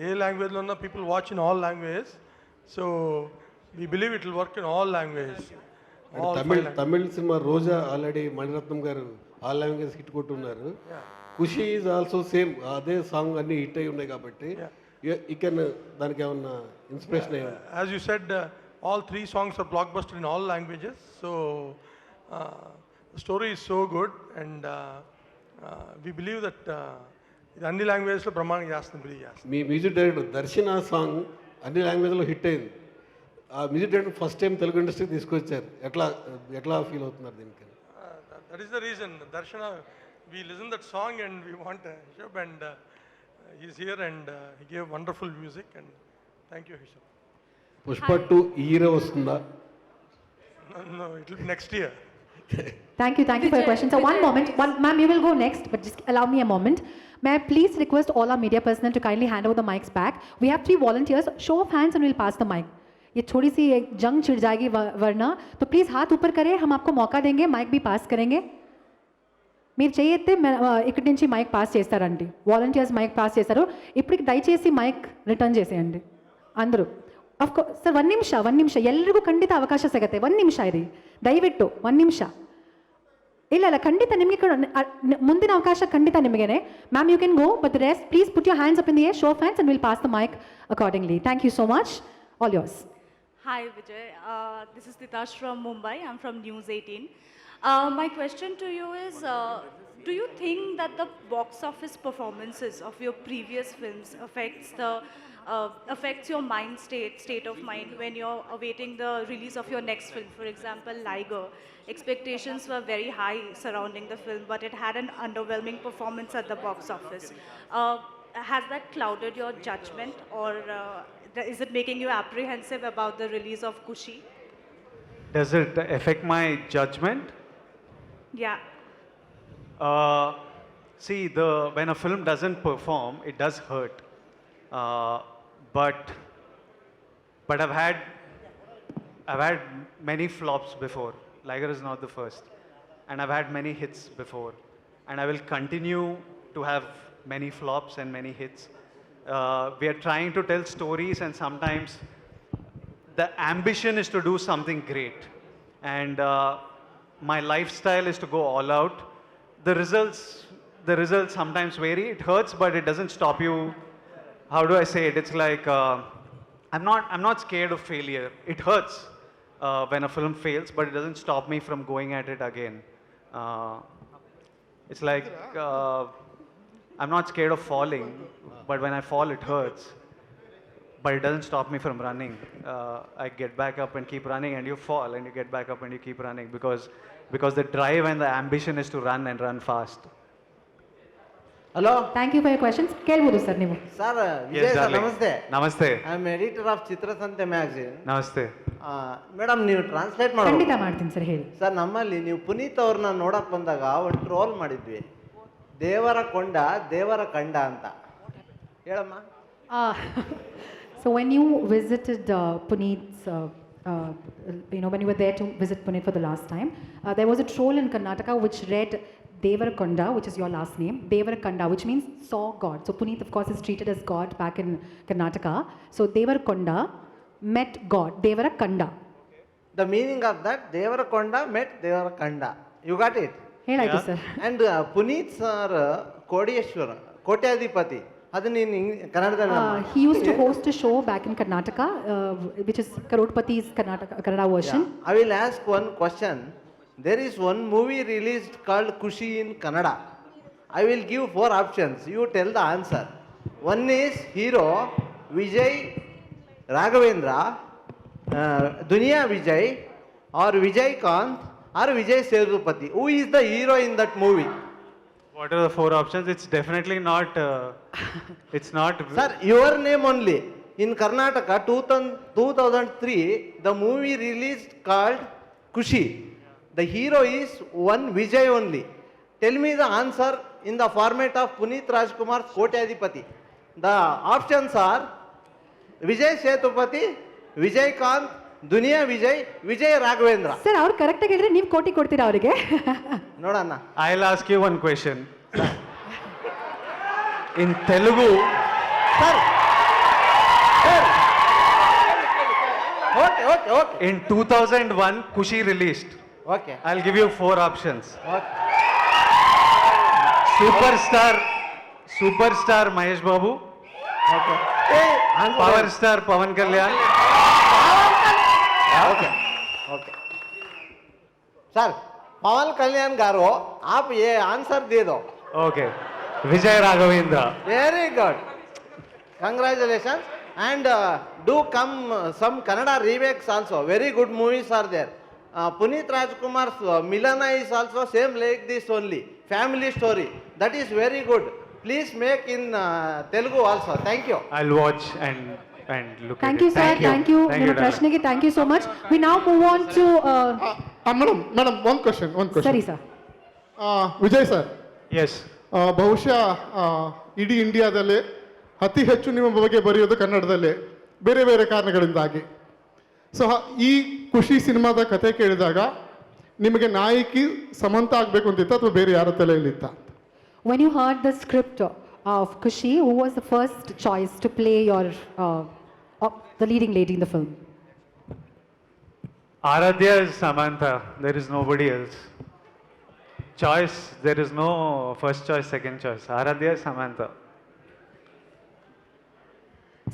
ఏ లాంగ్వేజ్లో ఉన్న people watch in all language, so we believe it will work in all language. Tamil cinema Roja already Mani Ratnam garu all language hit కొట్టున్నారు. ఖుషి ఈజ్ ఆల్సో సేమ్, అదే సాంగ్ అన్ని హిట్ అయి ఉన్నాయి కాబట్టి ఇకన్ దానికి ఏమన్నా ఇన్స్పిరేషన్ అయ్యింది? As you said, all 3 songs are blockbuster in all languages, so the story is so good, and we believe that ఇది అన్ని లాంగ్వేజ్లో బ్రహ్మాండంగా చేస్తుంది, బిలీవ్ చేస్తుంది. మీ మ్యూజిక్ డైరెక్టర్ దర్శన్ ఆ సాంగ్ అన్ని లాంగ్వేజ్లో హిట్ అయింది. ఆ music director first time Telugu ఇండస్ట్రీకి తీసుకొచ్చారు. ఎట్లా ఫీల్ అవుతున్నారు దీనికి? That is the reason, Darshana, we listened that song and we want Rishabh, and he's here and he gave wonderful music, and thank you, Rishabh. Pushpa 2 ఈ year వస్తుందా? No, it will be next year. Thank you for your question. So one moment, ma'am, you will go next, but just allow me a moment. May I please request all our media personnel to kindly hand over the mics back. We have 3 volunteers. Show of hands and we'll pass the mic. ये थोड़ी सी एक जंग छिड़ जाएगी वरना, तो please हाथ ऊपर करें, हम आपको मौका देंगे, माइक भी पास करेंगे. మీరు చేయొద్దే, ఇక్కడి నుంచి మైక్ పాస్ చేస్తారండి. వాలంటీర్స్ మైక్ పాస్ చేస్తారు. ఇప్పటికి దయచేసి మైక్ రిటర్న్ చేసేయండి అందరూ. ಅಫ್ಕೋರ್ಸ್ ಸರ್, ಒಂದು ನಿಮಿಷ ಎಲ್ರಿಗೂ ಖಂಡಿತ ಅವಕಾಶ ಸಿಗುತ್ತೆ. 1 ನಿಮಿಷ ಇರಿ ದಯವಿಟ್ಟು, 1 ನಿಮಿಷ. ಇಲ್ಲ ಖಂಡಿತ ನಿಮಗೆ ಮುಂದಿನ ಅವಕಾಶ ಖಂಡಿತ ನಿಮಗೇನೆ. Ma'am, you can go, but the rest please put your hands up in the air, show of hands, and will pass the mic accordingly. Thank you so much. All yours. Hi, Vijay. This is Titash from Mumbai. I'm from News 18. My question to you is, do you think that the box office performances of your previous films affects your mind state of mind when you're awaiting the release of your next film? For example, Liger. Expectations were very high surrounding the film, but it had an underwhelming performance at the box office. Has that clouded your judgment, or is it making you apprehensive about the release of Kushi? Does it affect my judgment? Yeah. See, when a film doesn't perform, it does hurt. But I've had many flops before. Liger is not the first, and I've had many hits before, and I will continue to have many flops and many hits. We are trying to tell stories, and sometimes the ambition is to do something great, and my lifestyle is to go all out. The results sometimes vary. It hurts, but it doesn't stop you. How do I say it? It's like I'm not scared of failure. It hurts when a film fails, but it doesn't stop me from going at it again. It's like I'm not scared of falling, but when I fall, it hurts. But it doesn't stop me from running. I get back up and keep running, and you fall, and you get back up and you keep running because the drive and the ambition is to run and run fast. Hello. Thank you for your questions. Kelbudu sir, ನೀವು. Sir, Yes, Vijay sir, darling. namaste. Namaste. I am editor of Chitrasante magazine. Namaste. Madam ನೀವು translate ಖಂಡಿತ ಮಾಡಿ ಮಾಡ್ತೀನಿ sir, ಹೇಳಿ. Sir, ನಮ್ಮಲ್ಲಿ ನೀವು ಪುನೀತ್ ಅವ್ರನ್ನ ನೋಡಕ್ ಬಂದಾಗ ಒಂದು ಟ್ರೋಲ್ ಮಾಡಿದ್ವಿ, ದೇವರ ಕೊಂಡ ದೇವರ ಕಂಡ ಅಂತ. ಹೇಳಮ್ಮ. So when you visited Puneet's, when you were there to visit Puneet for the last time, there was a troll in Karnataka which read Devarakonda, which is your last name, Devarakonda, which means saw God. So Puneet, of course, is treated as God back in Karnataka. So Devarakonda met God, Devarakonda. The meaning of that, Devarakonda met Devarakanda. You got it? ಹೇಳಾಯ್ತು sir. And Puneet sir, ಕೋಟೇಶ್ವರ, ಕೋಟ್ಯಾಧಿಪತಿ, ಅದು ನೀನು ಕನ್ನಡದಲ್ಲಿ He used to host a show back in Karnataka, which is Karodpati's Kannada version. I will ask one question. There is one movie released called Kushi in Kannada. I will give 4 options. You tell the answer. One is hero Vijay Raghavendra, Duniya Vijay, or Vijay Kant, or Vijay Sethupathi. Who is the hero in that movie? What are the 4 options? It's definitely not. It's not. Sir, your name only. In Karnataka, 2003, the movie released called Kushi. The hero is one Vijay only. Tell me the answer in the format of Puneet Rajkumar's Kotyadipati. The options are Vijay Sethupathi, Vijay Kant, Duniya Vijay, Vijay Raghavendra. Sir, ಅವ್ರು ಕರೆಕ್ಟಾಗಿ ಹೇಳಿದ್ರೆ ನೀವು ಕೋಟಿ ಕೊಡ್ತೀರಾ ಅವರಿಗೆ? ನೋಡೋಣ. I'll ask you one question. In Telugu. Sir. Okay. In 2001, Kushi released. Okay. I'll give you 4 options. Okay. Superstar Mahesh Babu. Okay. Power star Pawan Kalyan. Okay. Sir, Pawan Kalyan garu, aap ye answer de do. Okay. Vijay Raghavendra. Very good. Congratulations. And do come some Kannada remakes also. Very good movies are there. Puneet Rajkumar's Milana is also same like this only. Family story. That is very good. Please make in Telugu also. Thank you. I'll watch and look Thank at you, it. sir. Thank you. Thank you, darling. Prashniki, thank you so much. We now move on to. Madam, one question. Sorry, sir. Vijay sir. Yes. ಬಹುಶಃ ಇಡೀ ಇಂಡಿಯಾದಲ್ಲೇ ಅತಿ ಹೆಚ್ಚು ನಿಮ್ಮ ಬಗ್ಗೆ ಬರೆಯೋದು ಕನ್ನಡದಲ್ಲೇ, ಬೇರೆ ಬೇರೆ ಕಾರಣಗಳಿಂದಾಗಿ. ಸೊ ಈ ಖುಷಿ ಸಿನಿಮಾದ ಕತೆ ಕೇಳಿದಾಗ ನಿಮಗೆ ನಾಯಕಿ ಸಮಂತ ಆಗಬೇಕು ಅಂತಿತ್ತ ಅಥವಾ ಬೇರೆ ಯಾರ ತಲೆಯಲ್ಲಿತ್ತ? When you heard the script of Kushi, who was the first choice to play the leading lady in the film? Aradhya is Samantha. There is nobody else. Choice, there is no first choice, second choice. Aradhya is Samantha.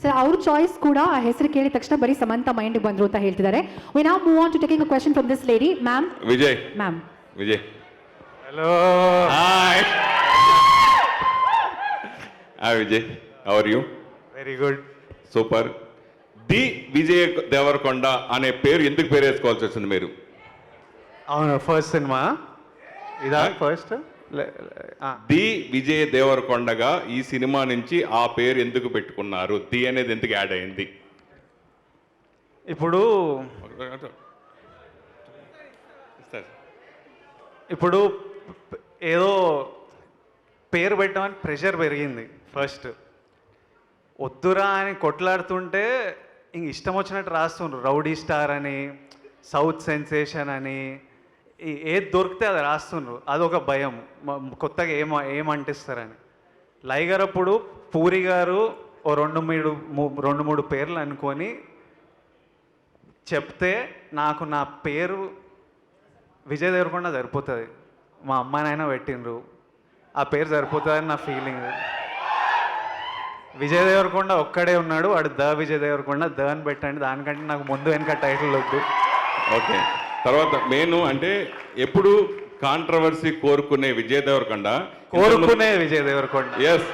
Sir ಅವ್ರ choice ಕೂಡ ಆ ಹೆಸರು ಕೇಳಿದ ತಕ್ಷಣ ಬರೀ ಸಮಂತ ಮೈಂಡ್ಗೆ ಬಂದ್ರು ಅಂತ ಹೇಳ್ತಿದ್ದಾರೆ. We now move on to taking a question from this lady. Ma'am. Vijay. Ma'am. Vijay. Hello. Hi. Hi Vijay. How are you? Very good. Super. The Vijay Deverakonda అనే పేరు ఎందుకు పేరు వేసుకోవాల్సి వచ్చింది మీరు? అవును, ఫస్ట్ సినిమా ఇదా ఫస్ట్. ది విజయ్ దేవరకొండగా ఈ సినిమా నుంచి ఆ పేరు ఎందుకు పెట్టుకున్నారు? ది అనేది ఎందుకు యాడ్ అయింది? ఇప్పుడు ఇప్పుడు ఏదో పేరు పెట్టమని ప్రెషర్ పెరిగింది. ఫస్ట్ వద్దురా అని కొట్లాడుతుంటే ఇంక ఇష్టం వచ్చినట్టు రాస్తుండ్రు. రౌడీ స్టార్ అని, సౌత్ సెన్సేషన్ అని, ఏది దొరికితే అది రాస్తుండ్రు. అదొక భయం, కొత్తగా ఏమంటిస్తారని. లైగర్ అప్పుడు పూరి గారు ఓ రెండు మూడు పేర్లు అనుకొని చెప్తే నాకు నా పేరు విజయ్ దేవరకొండ సరిపోతుంది. మా అమ్మాయినైనా పెట్టిండ్రు, ఆ పేరు సరిపోతుందని నా ఫీలింగ్. విజయ్ దేవరకొండ ఒక్కడే ఉన్నాడు, వాడు ద విజయ్ దేవరకొండ, ద అని పెట్టండి. దానికంటే నాకు ముందు వెనక టైటిల్ వద్దు. ఓకే. తర్వాత మెయిన్ అంటే ఎప్పుడు కాంట్రవర్సీ కోరుకునే విజయ్ దేవరకొండ. విజయ్ దేవరకొండ. ఎస్,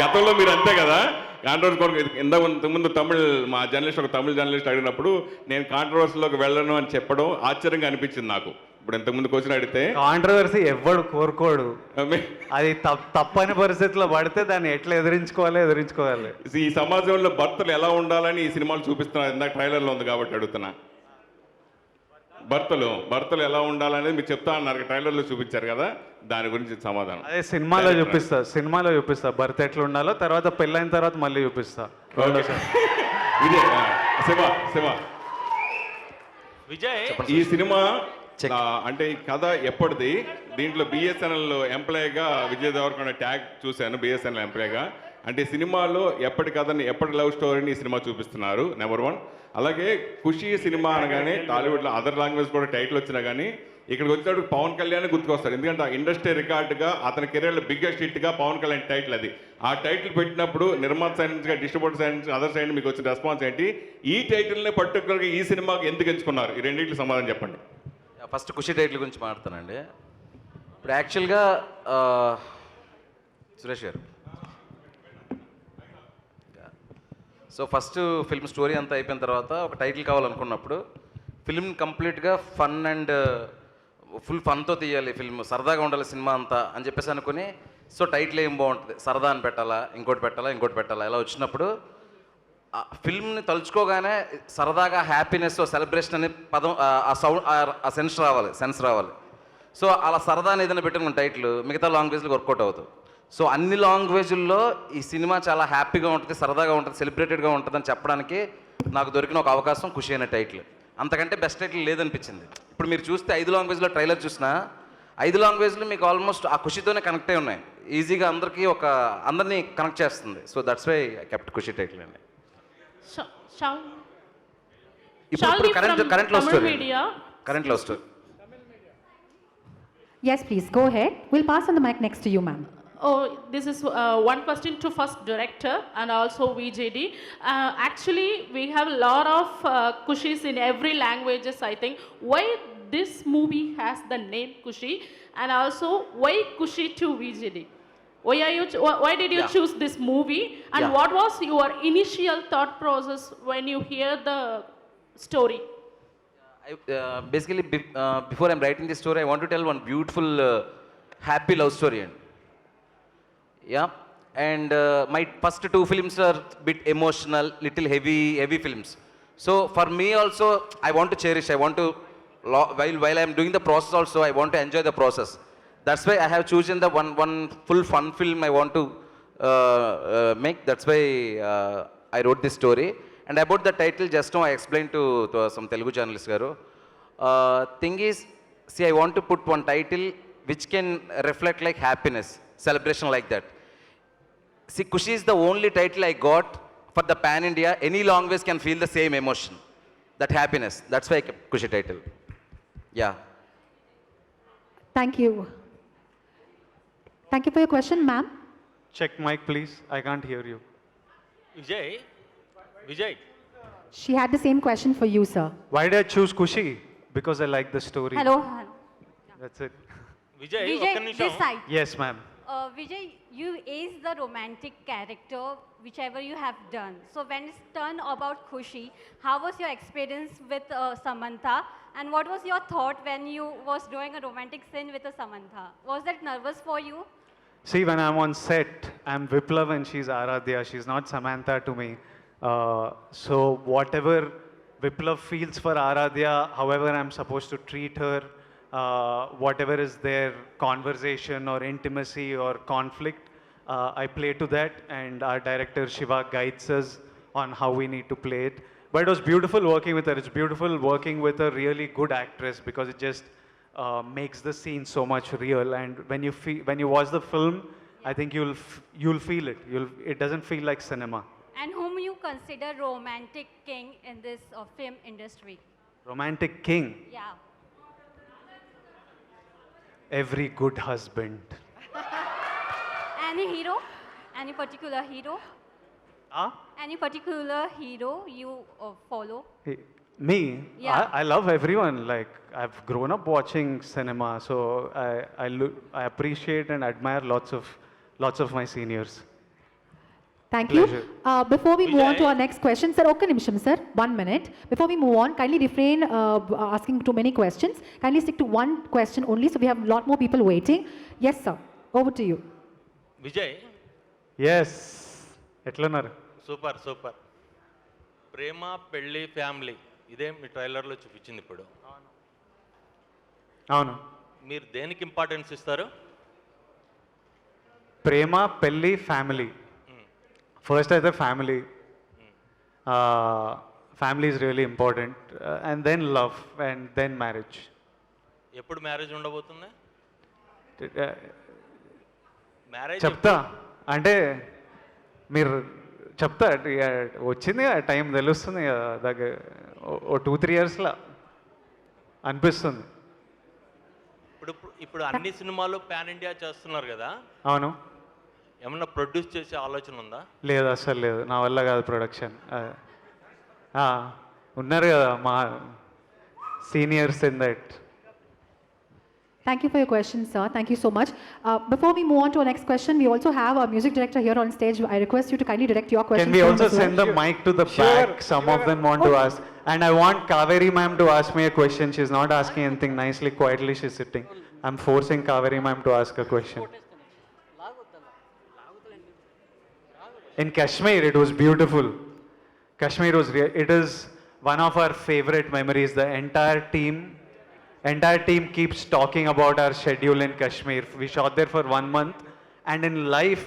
గతంలో మీరు అంతే కదా, కాంట్రవర్సీ కోరుకు. ఇంతకుముందు మా జర్నలిస్ట్, ఒక తమిళ జర్నలిస్ట్ అడిగినప్పుడు నేను కాంట్రవర్సీలోకి వెళ్ళను అని చెప్పడం ఆశ్చర్యంగా అనిపించింది నాకు. ఇప్పుడు ఇంతకుముందు క్వశ్చన్ అడిగితే కాంట్రవర్సీ ఎవడు కోరుకోడు, అది తప్పని పరిస్థితిలో పడితే దాన్ని ఎట్లా ఎదిరించుకోవాలి. ఈ సమాజంలో భర్తలు ఎలా ఉండాలని ఈ సినిమాలు చూపిస్తున్నారు. ఇందాక ట్రైలర్లో ఉంది కాబట్టి అడుగుతున్నా. భర్తలు ఎలా ఉండాలనేది మీరు చెప్తా అన్నారు, ట్రైలర్లో చూపించారు కదా, దాని గురించి సమాధానం. అదే సినిమాలో చూపిస్తా భర్త ఎట్లా ఉండాలో, తర్వాత పెళ్ళైన తర్వాత మళ్ళీ చూపిస్తా. విజయ్, ఈ సినిమా అంటే ఈ కథ ఎప్పటిది? దీంట్లో బిఎస్ఎన్ఎల్ ఎంప్లాయీగా విజయ్ దేవరకొండ ట్యాగ్ చూశాను, బిఎస్ఎన్ఎల్ ఎంప్లాయీగా. అంటే సినిమాలో ఎప్పటి కథని, ఎప్పటి లవ్ స్టోరీని ఈ సినిమా చూపిస్తున్నారు, నెంబర్ 1. అలాగే ఖుషీ సినిమా అనగానే టాలీవుడ్లో అదర్ లాంగ్వేజ్ కూడా టైటిల్ వచ్చినా కానీ ఇక్కడికి వచ్చినప్పుడు పవన్ కళ్యాణ్ గుర్తుకొస్తారు. ఎందుకంటే ఆ ఇండస్ట్రీ రికార్డుగా అతని కెరీర్లో బిగ్గెస్ట్ హిట్గా పవన్ కళ్యాణ్ టైటిల్ అది. ఆ టైటిల్ పెట్టినప్పుడు నిర్మాత సైడ్ నుంచి, డిస్ట్రిబ్యూటర్ సైడ్ నుంచి, అదర్ సైడ్ మీకు వచ్చిన రెస్పాన్స్ ఏంటి? ఈ టైటిల్ని పర్టికులర్గా ఈ సినిమాకి ఎందుకు ఎంచుకున్నారు? ఈ రెండింటికి సమాధానం చెప్పండి. ఫస్ట్ ఖుషి టైటిల్ గురించి మాట్లాడతానండి. ఇప్పుడు యాక్చువల్గా సురేష్ గారు, సో ఫస్ట్ ఫిల్మ్ స్టోరీ అంతా అయిపోయిన తర్వాత ఒక టైటిల్ కావాలనుకున్నప్పుడు ఫిల్మ్ కంప్లీట్గా ఫన్ అండ్ ఫుల్ ఫన్తో తీయాలి, ఫిల్మ్ సరదాగా ఉండాలి సినిమా అంతా అని చెప్పేసి అనుకుని, సో టైటిల్ ఏం బాగుంటుంది, సరదా అని పెట్టాలా, ఇంకోటి పెట్టాలా ఇలా వచ్చినప్పుడు ఫిల్మ్ని తలుచుకోగానే సరదాగా హ్యాపీనెస్, సెలబ్రేషన్ అనే పదం, ఆ సౌండ్, ఆ సెన్స్ రావాలి. సో అలా సరదా అని ఏదైనా పెట్టుకున్న టైటిల్ మిగతా లాంగ్వేజ్లో వర్కౌట్ అవుతుంది. సో అన్ని లాంగ్వేజ్ల్లో ఈ సినిమా చాలా హ్యాపీగా ఉంటుంది, సరదాగా ఉంటుంది, సెలబ్రేటెడ్గా ఉంటుంది అని చెప్పడానికి నాకు దొరికిన ఒక అవకాశం ఖుషి అనే టైటిల్. అంతకంటే బెస్ట్ టైటిల్ లేదనిపించింది. ఇప్పుడు మీరు చూస్తే 5 లాంగ్వేజ్లో ట్రైలర్ చూసినా 5 లాంగ్వేజ్లు మీకు ఆల్మోస్ట్ ఆ ఖుషితోనే కనెక్ట్ అయి ఉన్నాయి. ఈజీగా అందరినీ కనెక్ట్ చేస్తుంది. So that's why I kept Khushi title అండి. ఇప్పుడు current love story. Yes, please go ahead. We'll pass on the mic next to you, ma'am. Oh, this is one question to first director and also VJD. Actually, we have a lot of Kushis in every languages, I think. Why this movie has the name Kushi, and also why Kushi to VJD? Why did you choose this movie, and what was your initial thought process when you hear the story? Basically, before I'm writing this story, I want to tell one beautiful, happy love story. And my first 2 films are bit emotional, little heavy films. So for me also, I want to cherish. I want to, while I'm doing the process also, I want to enjoy the process. That's why I have chosen the one full fun film I want to make. That's why I wrote this story. And about the title, just now I explained to some Telugu journalist garu. Thing is, see, I want to put one title which can reflect like happiness, celebration like that. See, Kushi is the only title I got for the pan India. Any language can feel the same emotion, that happiness. That's why I kept Kushi title. Yeah. Thank you. Thank you for your question, ma'am. Check mic, please. I can't hear you. Vijay, Vijay. She had the same question for you, sir. Why did I choose Kushi? Because I like the story. Hello. That's it. Vijay, Vijay, this side. Yes, ma'am. Vijay, you ace the romantic character, whichever you have done. So when it's turned about Kushi, how was your experience with Samantha? And what was your thought when you was doing a romantic scene with Samantha? Was that nervous for you? See, when I'm on set, I'm Viplav and she's Aradhya. She's not Samantha to me. So whatever Viplav feels for Aradhya, however I'm supposed to treat her, whatever is their conversation or intimacy or conflict, I play to that, and our director Shiva guides us on how we need to play it. But it was beautiful working with her. It's beautiful working with a really good actress because it just makes the scene so much real. And when you watch the film, I think you'll feel it. It doesn't feel like cinema. And whom you consider romantic king in this film industry? Romantic king. Yeah. Every good husband. Any hero? Any particular hero? Huh? Any particular hero you follow? Me? Yeah. I love everyone. Like, I've grown up watching cinema, so I appreciate and admire lots of my seniors. Thank Pleasure. you. Before we move on to our next question, sir, okay, nimsham, sir, 1 minute. Before we move on, kindly refrain asking too many questions. Kindly stick to one question only, so we have a lot more people waiting. Yes, sir. Over to you. Vijay, Yes. ఎట్లున్నారు? Super super. ప్రేమ పెళ్ళి family ఇదే మీ ట్రైలర్లో చూపించింది ఇప్పుడు. అవును. మీరు దేనికి ఇంపార్టెన్స్ ఇస్తారు? ప్రేమ, పెళ్ళి, ఫ్యామిలీ. ఫస్ట్ అయితే family. Family is really important. And then love and then marriage. ఎప్పుడు మ్యారేజ్ ఉండబోతుంది? మ్యారేజ్ చెప్తా అంటే మీరు చెప్తా వచ్చింది ఆ టైం తెలుస్తుంది కదా దగ్గర ఓ 2-3 ఇయర్స్లో అనిపిస్తుంది. ఇప్పుడు అన్ని సినిమాలు పాన్ ఇండియా చేస్తున్నారు కదా, అవును. ఏమన్నా ప్రొడ్యూస్ చేసే ఆలోచన ఉందా? లేదు, అసలు లేదు. నా వల్ల కాదు ప్రొడక్షన్. ఉన్నారు కదా మా seniors in that. Thank you for your question, sir. Thank you so much. Before we move on to our next question, we also have our music director here on stage. I request you to kindly direct your question. Can we also send the mic to the back? Some of them want to ask. And I want Kaveri ma'am to ask me a question. She's not asking anything nicely, quietly she's sitting. I'm forcing Kaveri ma'am to ask a question. In Kashmir, it was beautiful. Kashmir was it is one of our favorite memories. The entire team keeps talking about our schedule in Kashmir. We shot there for 1 month, and in life,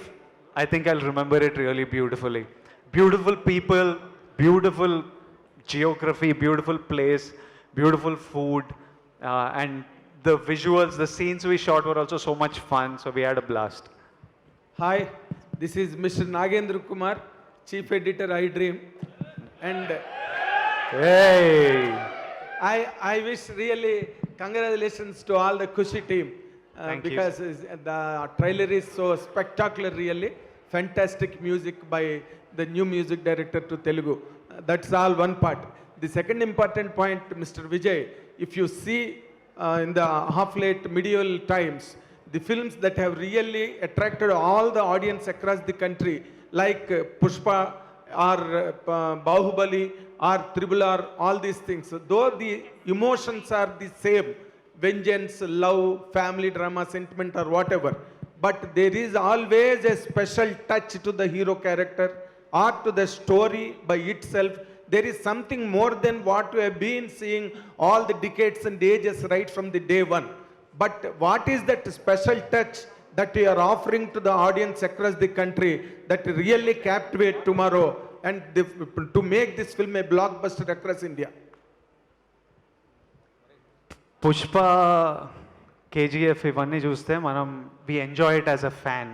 I think I'll remember it really beautifully. Beautiful people, beautiful geography, beautiful place, beautiful food, and the visuals, the scenes we shot were also so much fun, so we had a blast. Hi, this is Mr. Nagendra Kumar, Chief Editor, iDream, and hey! I wish really congratulations to all the Kushi team because the trailer is so spectacular, really. Fantastic music by the new music director to Telugu. That's all one part. The second important point, Mr. Vijay, if you see in the half-late medieval times, the films that have really attracted all the audience across the country, like Pushpa or Bahubali, or Tribal R, all these things. Though the emotions are the same, vengeance, love, family drama, sentiment or whatever, but there is always a special touch to the hero character or to the story by itself. There is something more than what we have been seeing all the decades and ages right from the day one. But what is that special touch that you are offering to the audience across the country that really captivate tomorrow and to make this film a blockbuster across India? Pushpa, KGF ఇవన్నీ చూస్తే మనం we enjoy it as a fan.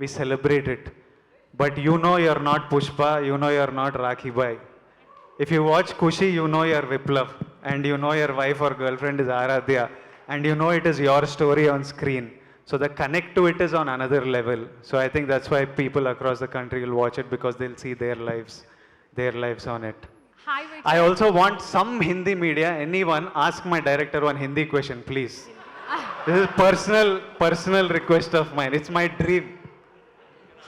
We celebrate it. But you know you're not Pushpa, you know you're not Rakhi Bhai. If you watch Kushi, you know you're Viplav, and you know your wife or girlfriend is Aradhya, and you know it is your story on screen. So the connect to it is on another level. So I think that's why people across the country will watch it, because they'll see their lives on it. Hi, Vijay. I also want some Hindi media, anyone, ask my director one Hindi question, please. This is personal request of mine. It's my dream.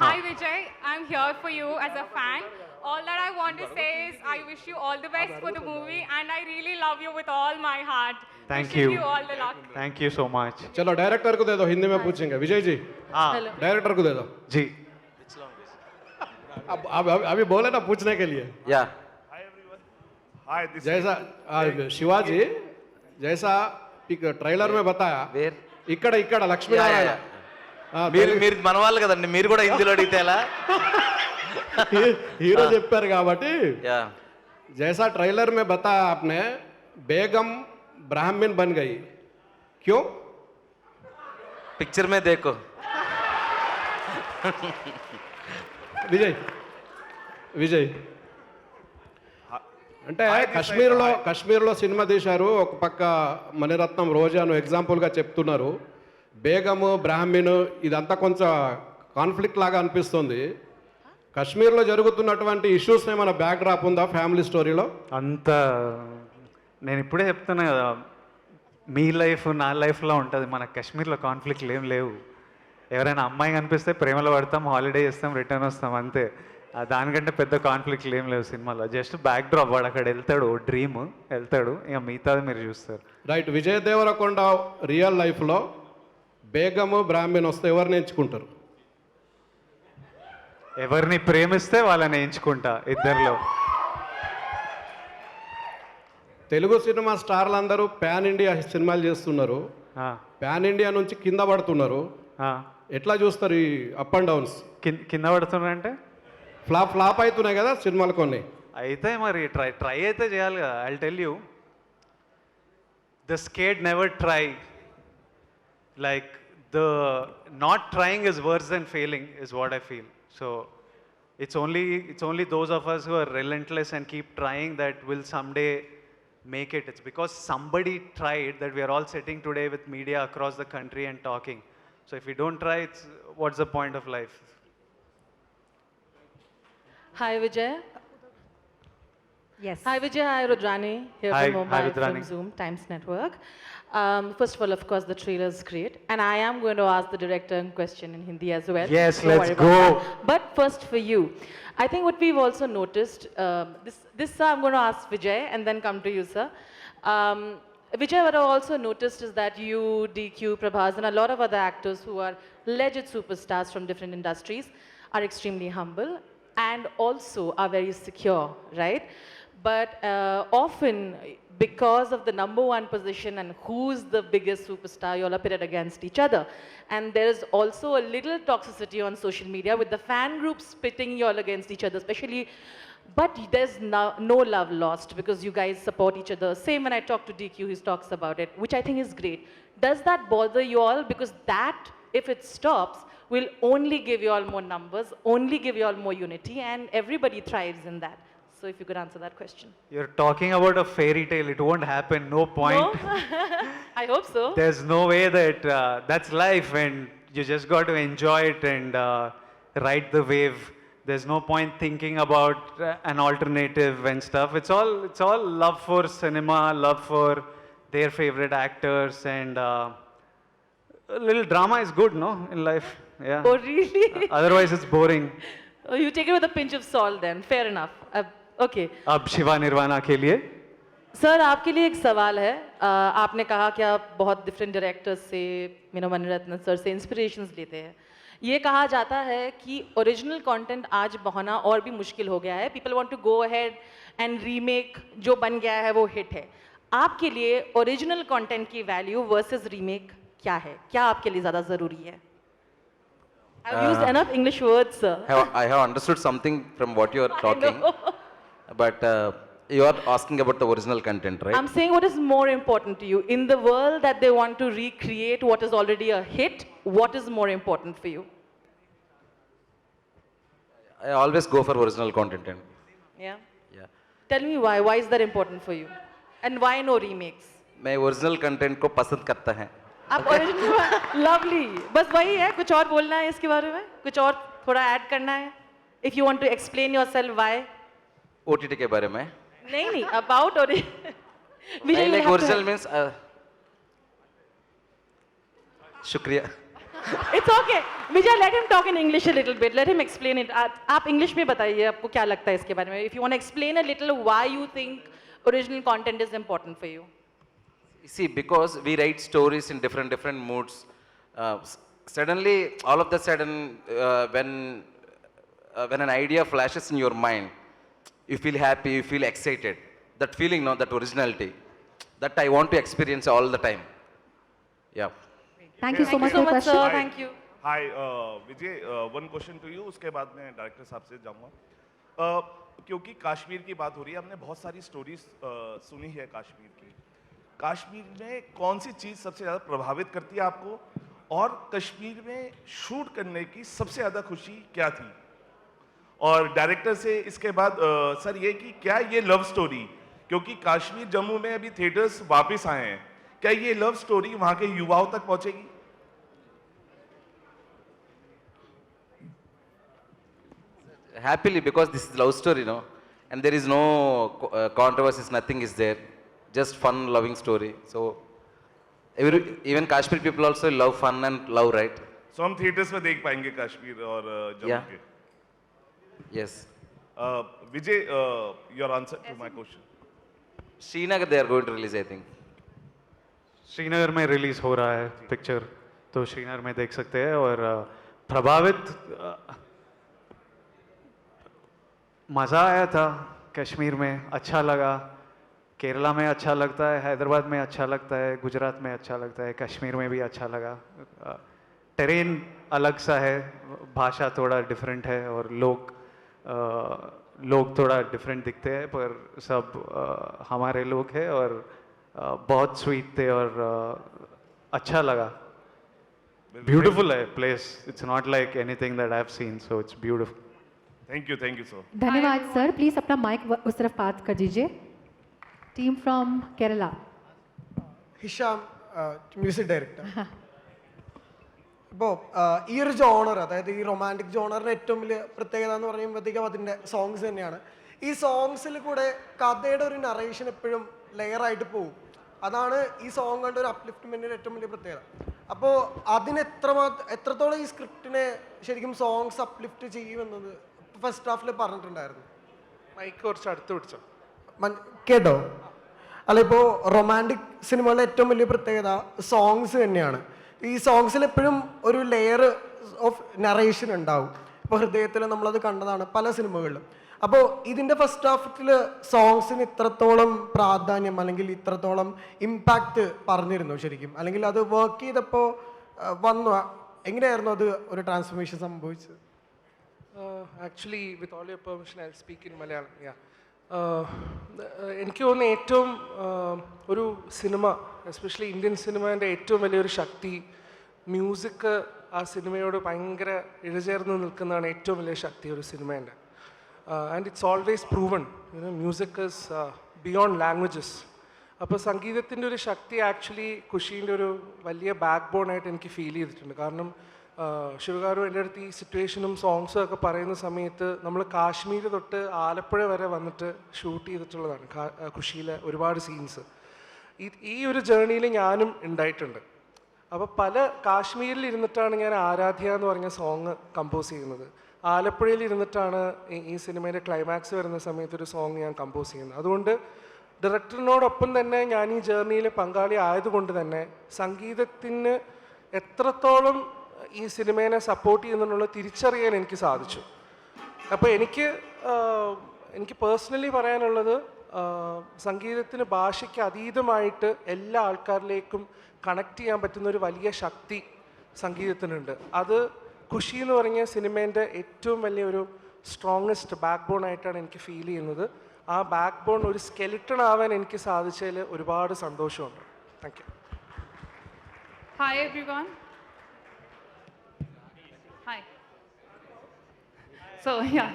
Hi, Vijay. I'm here for you as a fan. All that I want to say is I wish you all the best for the movie, and I really love you with all my heart. Thank Wishing you. you all the luck. Thank you so much. चलो director को दे दो, हिंदी में पूछेंगे। विजय जी, हाँ, director को दे दो जी। अब अभी बोले ना पूछने के लिए। Yeah. जैसा शिवाजी जैसा ट्రైలర్ में बताया, ఇక్కడ లక్ష్మీ నారాయణ మీరు మన వాళ్ళు కదండి, మీరు కూడా హిందీలో అడిగితే ఎలా? హీరో చెప్పారు కాబట్టి जैसा ट्रेलर में बताया आपने, बेगम ब्राह्मण बन गई, क्यों? पिक्चर में देखो। విజయ్ అంటే కాశ్మీర్లో సినిమా తీశారు, ఒక పక్క మణిరత్నం రోజాను ఎగ్జాంపుల్గా చెప్తున్నారు, బేగము బ్రాహ్మణు ఇదంతా కొంచెం కాన్ఫ్లిక్ట్ లాగా అనిపిస్తుంది. కాశ్మీర్లో జరుగుతున్నటువంటి ఇష్యూస్ ఏమైనా బ్యాక్ డ్రాప్ ఉందా ఫ్యామిలీ స్టోరీలో? అంత నేను ఇప్పుడే చెప్తున్నా కదా, మీ లైఫ్ నా లైఫ్లో ఉంటుంది, మన కాశ్మీర్లో కాన్ఫ్లిక్ట్లు ఏం లేవు. ఎవరైనా అమ్మాయి కనిపిస్తే ప్రేమలో పడతాం, హాలిడే చేస్తాం, రిటర్న్ వస్తాం, అంతే. దానికంటే పెద్ద కాన్ఫ్లిక్ట్లు ఏం లేవు సినిమాలో. జస్ట్ బ్యాక్ డ్రాప్, వాడు అక్కడ వెళ్తాడు, డ్రీమ్ వెళ్తాడు, ఇక మిగతాది మీరు చూస్తారు. రైట్. విజయ్ దేవరకొండ రియల్ లైఫ్లో బేగము బ్రాహ్మణ్ వస్తే ఎవరిని ఎంచుకుంటారు? ఎవరిని ప్రేమిస్తే వాళ్ళని ఎంచుకుంటా ఇద్దరిలో. తెలుగు సినిమా స్టార్లు అందరూ పాన్ ఇండియా సినిమాలు చేస్తున్నారు, పాన్ ఇండియా నుంచి కింద పడుతున్నారు, ఎట్లా చూస్తారు ఈ అప్ అండ్ డౌన్స్? కింద పడుతున్నారు అంటే ఫ్లాప్ అవుతున్నాయి కదా సినిమాలు కొన్ని. అయితే మరి ట్రై అయితే చేయాలి కదా. I tell you, the scared never try. Like the not trying is worse then failing is what I feel. So it's only those of us who are relentless and keep trying that will someday make it. It's because somebody tried that we are all sitting today with media across the country and talking. So if we don't try, what's the point of life? Hi Vijay. Yes. Hi Vijay, hi Rudrani, here Hi, from Mumbai Rudrani. from Zoom Times Network. First of all, of course, the trailer is great, and I am going to ask the director a question in Hindi as well. Yes, Don't let's worry about go. that. But first for you, I think what we've also noticed, this sir, I'm going to ask Vijay and then come to you, sir. Vijay, what I also noticed is that you, DQ, Prabhas, and a lot of other actors who are legit superstars from different industries are extremely humble and also are very secure, right? But often, because of the number one position and who's the biggest superstar, you all are pitted against each other. And there is also a little toxicity on social media with the fan groups pitting you all against each other, especially. But there's no love lost because you guys support each other. Same when I talk to DQ, he talks about it, which I think is great. Does that bother you all? Because that, if it stops, will only give you all more numbers, only give you all more unity, and everybody thrives in that. So if you could answer that question. You're talking about a fairy tale. It won't happen. No point. No? I hope so. There's no way that that's life, and you just got to enjoy it and ride the wave. There's no point thinking about an alternative and stuff. It's all love for cinema, love for their favorite actors, and a little drama is good, no, in life. Yeah. Oh really? Otherwise, it's boring. Oh, you take it with a pinch of salt then. Fair enough. Okay. अब शिवा निर्वाणा के लिए sir आपके लिए एक सवाल है. आपने कहा कि आप बहुत डिफरेंट डायरेक्टर्स से मणिरत्न सर से इंस्पिरेशंस लेते हैं. ये कहा जाता है कि ओरिजिनल कंटेंट आज होना और भी मुश्किल हो गया है. People want to go ahead and remake जो बन गया है वो हिट है. आपके लिए ओरिजिनल कंटेंट की वैल्यू वर्सेस रीमेक क्या है? क्या आपके लिए ज़्यादा ज़रूरी है? I've used enough English words, sir. I have understood something from what you are talking. But you are asking about the original content, right? I'm saying what is more important to you. In the world that they want to recreate what is already a hit, what is more important for you? I always go for original content. Yeah? Yeah. Tell me why. Why is that important for you? And why no remakes? मैं original content को पसंद करता है. आप original lovely, बस वही है, कुछ और बोलना है इसके बारे में, कुछ और थोड़ा ऐड करना है, if you want to explain yourself why. OTT के बारे में. नहीं about I like original means शुक्रिया. It's okay. Vijay, let him talk in English a little bit. Let him explain it. आप English में बताइए आपको क्या लगता है इसके बारे में. If you want to explain a little why you think original content is important for you. See, because we write stories in different moods. Suddenly, all of the sudden, when an idea flashes in your mind, you feel happy, you feel excited. That feeling, no, that originality, that I want to experience all the time. Yeah. Thank you so much for your question. Sir. Thank you. Hi, Vijay, one question to you. उसके बाद मैं director साहब से जाऊँगा. क्योंकि कश्मीर की बात हो रही है, हमने बहुत सारी स्टोरीज सुनी है कश्मीर की. कश्मीर में कौन सी चीज़ सबसे ज़्यादा प्रभावित करती है आपको, और कश्मीर में शूट करने की सबसे ज़्यादा खुशी क्या थी? और डायरेक्टर से इसके बाद सर ये कि क्या ये लव स्टोरी, क्योंकि कश्मीर जम्मू में अभी थिएटर्स वापस आए हैं, क्या ये लव स्टोरी वहाँ के युवाओं तक पहुँचेगी? Happily, because this is love story, no, and there is no controversies, nothing is there, just fun, loving story. So, even Kashmir people also love fun and love, right? So हम theatres में देख पाएंगे कश्मीर और जम्मू के. Yes. Vijay, your answer to my question. Srinagar they are going to release, I think. Srinagar में release हो रहा है पिक्चर, तो श्रीनगर में देख सकते हैं. और प्रभावित मज़ा आया था कश्मीर में, अच्छा लगा. केरला में अच्छा लगता है, हैदराबाद में अच्छा लगता है, गुजरात में अच्छा लगता है, कश्मीर में भी अच्छा लगा. टेरेन अलग सा है, भाषा थोड़ा डिफरेंट है, और लोग थोड़ा डिफरेंट दिखते हैं, पर सब हमारे लोग हैं, और बहुत स्वीट थे, और अच्छा लगा. ब्यूटीफुल है place. It's not like anything that I have seen, so it's beautiful. Thank you sir. धन्यवाद सर. प्लीज अपना माइक उस तरफ पास कर दीजिए. Team from Kerala. Hisham, music director. ഇപ്പോൾ ഈ ഒരു ജോണർ, അതായത് ഈ റൊമാൻറ്റിക് ജോണറിന് ഏറ്റവും വലിയ പ്രത്യേകത എന്ന് പറയുമ്പോഴത്തേക്കും അതിൻ്റെ സോങ്സ് തന്നെയാണ്. ഈ സോങ്സിൽ കൂടെ കഥയുടെ ഒരു നറേഷൻ എപ്പോഴും ലെയറായിട്ട് പോകും. അതാണ് ഈ സോങ് കൊണ്ട് ഒരു അപ്ലിഫ്റ്റ്മെൻറ്റിൻ്റെ ഏറ്റവും വലിയ പ്രത്യേകത. അപ്പോൾ അതിന് എത്രത്തോളം ഈ സ്ക്രിപ്റ്റിനെ ശരിക്കും സോങ്സ് അപ്ലിഫ്റ്റ് ചെയ്യുമെന്നത് ഫസ്റ്റ് ഹാഫിൽ പറഞ്ഞിട്ടുണ്ടായിരുന്നു. മൈക്ക് കുറച്ച് അടുത്ത് പിടിച്ചോ. കേട്ടോ? അല്ല, ഇപ്പോൾ റൊമാൻറ്റിക് സിനിമകളുടെ ഏറ്റവും വലിയ പ്രത്യേകത സോങ്സ് തന്നെയാണ്. ഈ സോങ്സിൽ എപ്പോഴും ഒരു ലെയർ ഓഫ് നറേഷൻ ഉണ്ടാവും. ഇപ്പോൾ ഹൃദയത്തിൽ നമ്മളത് കണ്ടതാണ് പല സിനിമകളിലും. അപ്പോൾ ഇതിൻ്റെ ഫസ്റ്റ് ഹാഫിൽ സോങ്സിന് ഇത്രത്തോളം പ്രാധാന്യം അല്ലെങ്കിൽ ഇത്രത്തോളം ഇമ്പാക്റ്റ് പറഞ്ഞിരുന്നു ശരിക്കും, അല്ലെങ്കിൽ അത് വർക്ക് ചെയ്തപ്പോൾ വന്നു, എങ്ങനെയായിരുന്നു അത് ഒരു ട്രാൻസ്ഫോർമേഷൻ സംഭവിച്ചത്? Actually, with all your permission, I'll speak in Malayalam. Yeah. എനിക്ക് തോന്നുന്നു ഏറ്റവും ഒരു സിനിമ, എസ്പെഷ്യലി ഇന്ത്യൻ സിനിമേൻ്റെ ഏറ്റവും വലിയൊരു ശക്തി മ്യൂസിക്. ആ സിനിമയോട് ഭയങ്കര ഇഴചേർന്ന് നിൽക്കുന്നതാണ് ഏറ്റവും വലിയ ശക്തി ഒരു സിനിമേൻ്റെ. And it's always proven, music is beyond languages. അപ്പോൾ സംഗീതത്തിൻ്റെ ഒരു ശക്തി ആക്ച്വലി ഖുഷീൻ്റെ ഒരു വലിയ ബാക്ക് ബോണായിട്ട് എനിക്ക് ഫീൽ ചെയ്തിട്ടുണ്ട്. കാരണം ശിവകാരു എൻ്റെ അടുത്ത് ഈ സിറ്റുവേഷനും സോങ്സും ഒക്കെ പറയുന്ന സമയത്ത് നമ്മൾ കാശ്മീർ തൊട്ട് ആലപ്പുഴ വരെ വന്നിട്ട് ഷൂട്ട് ചെയ്തിട്ടുള്ളതാണ് ഖുഷിയിലെ ഒരുപാട് സീൻസ്. ഈ ഒരു ജേർണിയിൽ ഞാനും ഉണ്ടായിട്ടുണ്ട്. അപ്പോൾ പല കാശ്മീരിൽ ഇരുന്നിട്ടാണ് ഞാൻ ആരാധ്യ എന്ന് പറഞ്ഞ സോങ് കമ്പോസ് ചെയ്യുന്നത്. ആലപ്പുഴയിൽ ഇരുന്നിട്ടാണ് ഈ സിനിമയുടെ ക്ലൈമാക്സ് വരുന്ന സമയത്ത് ഒരു സോങ് ഞാൻ കമ്പോസ് ചെയ്യുന്നത്. അതുകൊണ്ട് ഡയറക്ടറിനോടൊപ്പം തന്നെ ഞാൻ ഈ ജേർണിയിൽ പങ്കാളി ആയതുകൊണ്ട് തന്നെ സംഗീതത്തിന് എത്രത്തോളം ഈ സിനിമേനെ സപ്പോർട്ട് ചെയ്യുന്നുള്ള തിരിച്ചറിയാൻ എനിക്ക് സാധിച്ചു. അപ്പോൾ എനിക്ക് പേഴ്സണലി പറയാനുള്ളത്, സംഗീതത്തിന് ഭാഷയ്ക്ക് അതീതമായിട്ട് എല്ലാ ആൾക്കാരിലേക്കും കണക്ട് ചെയ്യാൻ പറ്റുന്ന ഒരു വലിയ ശക്തി സംഗീതത്തിനുണ്ട്. അത് ഖുഷി എന്ന് പറഞ്ഞ സിനിമേൻ്റെ ഏറ്റവും വലിയൊരു സ്ട്രോങ്ങസ്റ്റ് ബാക്ക് ബോൺ ആയിട്ടാണ് എനിക്ക് ഫീൽ ചെയ്യുന്നത്. ആ ബാക്ക് ബോൺ ഒരു സ്കെലിട്ടൺ ആവാൻ എനിക്ക് സാധിച്ചതിൽ ഒരുപാട് സന്തോഷമുണ്ട്. Thank you. Hi everyone. Hi. So yeah,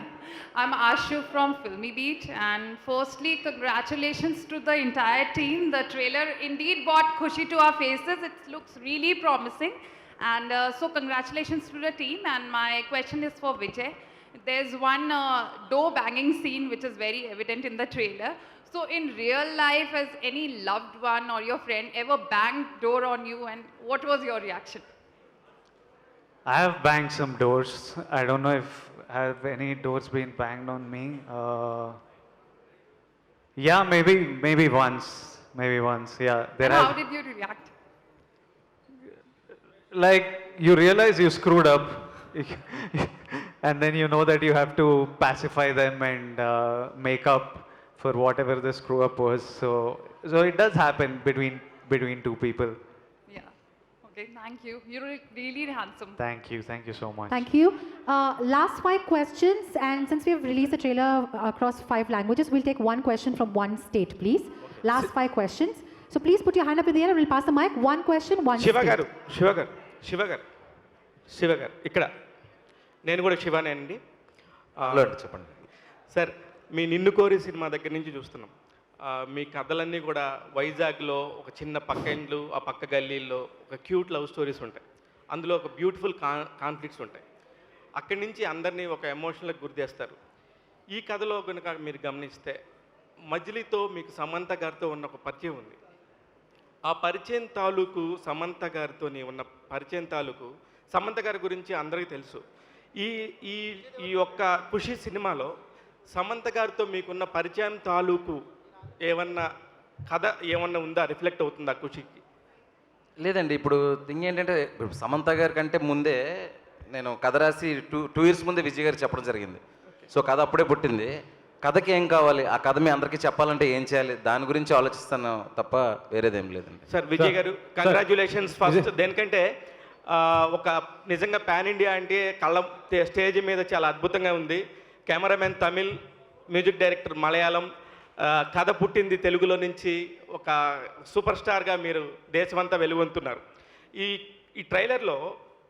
I'm Ashu from Filmy Beat, and firstly, congratulations to the entire team. The trailer indeed brought Kushi to our faces. It looks really promising, and so congratulations to the team. And my question is for Vijay. There's one door banging scene which is very evident in the trailer. So in real life, has any loved one or your friend ever banged door on you, and what was your reaction? I have banged some doors. I don't know if have any doors been banged on me. Yeah, maybe once. Maybe once. Yeah, And how did you react? like you realize you screwed up, and then you know that you have to pacify them and make up for whatever the screw up was. So it does happen between two people. Yeah. Okay, thank you. You're really handsome. Thank you so much. Thank you. Last 5 questions, and since we have released the trailer across 5 languages, we'll take one question from one state, please. Last 5 questions. So please put your hand up in the air and we'll pass the mic. One question, one Shiva state. గారు శివ గారు ఇక్కడ నేను కూడా శివానే అండి. చెప్పండి sir, మీ నిన్ను కోరి cinema దగ్గర నుంచి చూస్తున్నాం. మీ కథలన్నీ కూడా వైజాగ్లో ఒక చిన్న పక్క ఇండ్లు, ఆ పక్క గల్లీల్లో ఒక క్యూట్ లవ్ స్టోరీస్ ఉంటాయి. అందులో ఒక బ్యూటిఫుల్ కాన్ఫ్లిక్ట్స్ ఉంటాయి. అక్కడి నుంచి అందరినీ ఒక ఎమోషనల్కి గురి చేస్తారు. ఈ కథలో కనుక మీరు గమనిస్తే మజిలీతో మీకు సమంత గారితో ఉన్న ఒక పరిచయం ఉంది. ఆ పరిచయం తాలూకు సమంత గారితో ఉన్న పరిచయం తాలూకు సమంత గారి గురించి అందరికీ తెలుసు. ఈ ఈ ఈ యొక్క ఖుషి సినిమాలో సమంత గారితో మీకున్న పరిచయం తాలూకు ఏమన్నా కథ ఏమన్నా ఉందా, రిఫ్లెక్ట్ అవుతుందా ఖుషికి? లేదండి. ఇప్పుడు థింగ్ ఏంటంటే ఇప్పుడు సమంత గారి కంటే ముందే నేను కథ రాసి టూ ఇయర్స్ ముందే విజయ్ గారు చెప్పడం జరిగింది. సో కథ అప్పుడే పుట్టింది. కథకి ఏం కావాలి, ఆ కథ మీ అందరికీ చెప్పాలంటే ఏం చేయాలి, దాని గురించి ఆలోచిస్తాను తప్ప వేరేదేం లేదండి. సార్ విజయ్ గారు, కంగ్రాచ్యులేషన్స్ ఫస్ట్. దేనికంటే ఒక నిజంగా పాన్ ఇండియా అంటే స్టేజ్ మీద చాలా అద్భుతంగా ఉంది. Cameraman Tamil, music director Malayalam, కథ పుట్టింది తెలుగులో నుంచి. ఒక సూపర్ స్టార్గా మీరు దేశమంతా వెలుగొందుతున్నారు. ఈ ట్రైలర్లో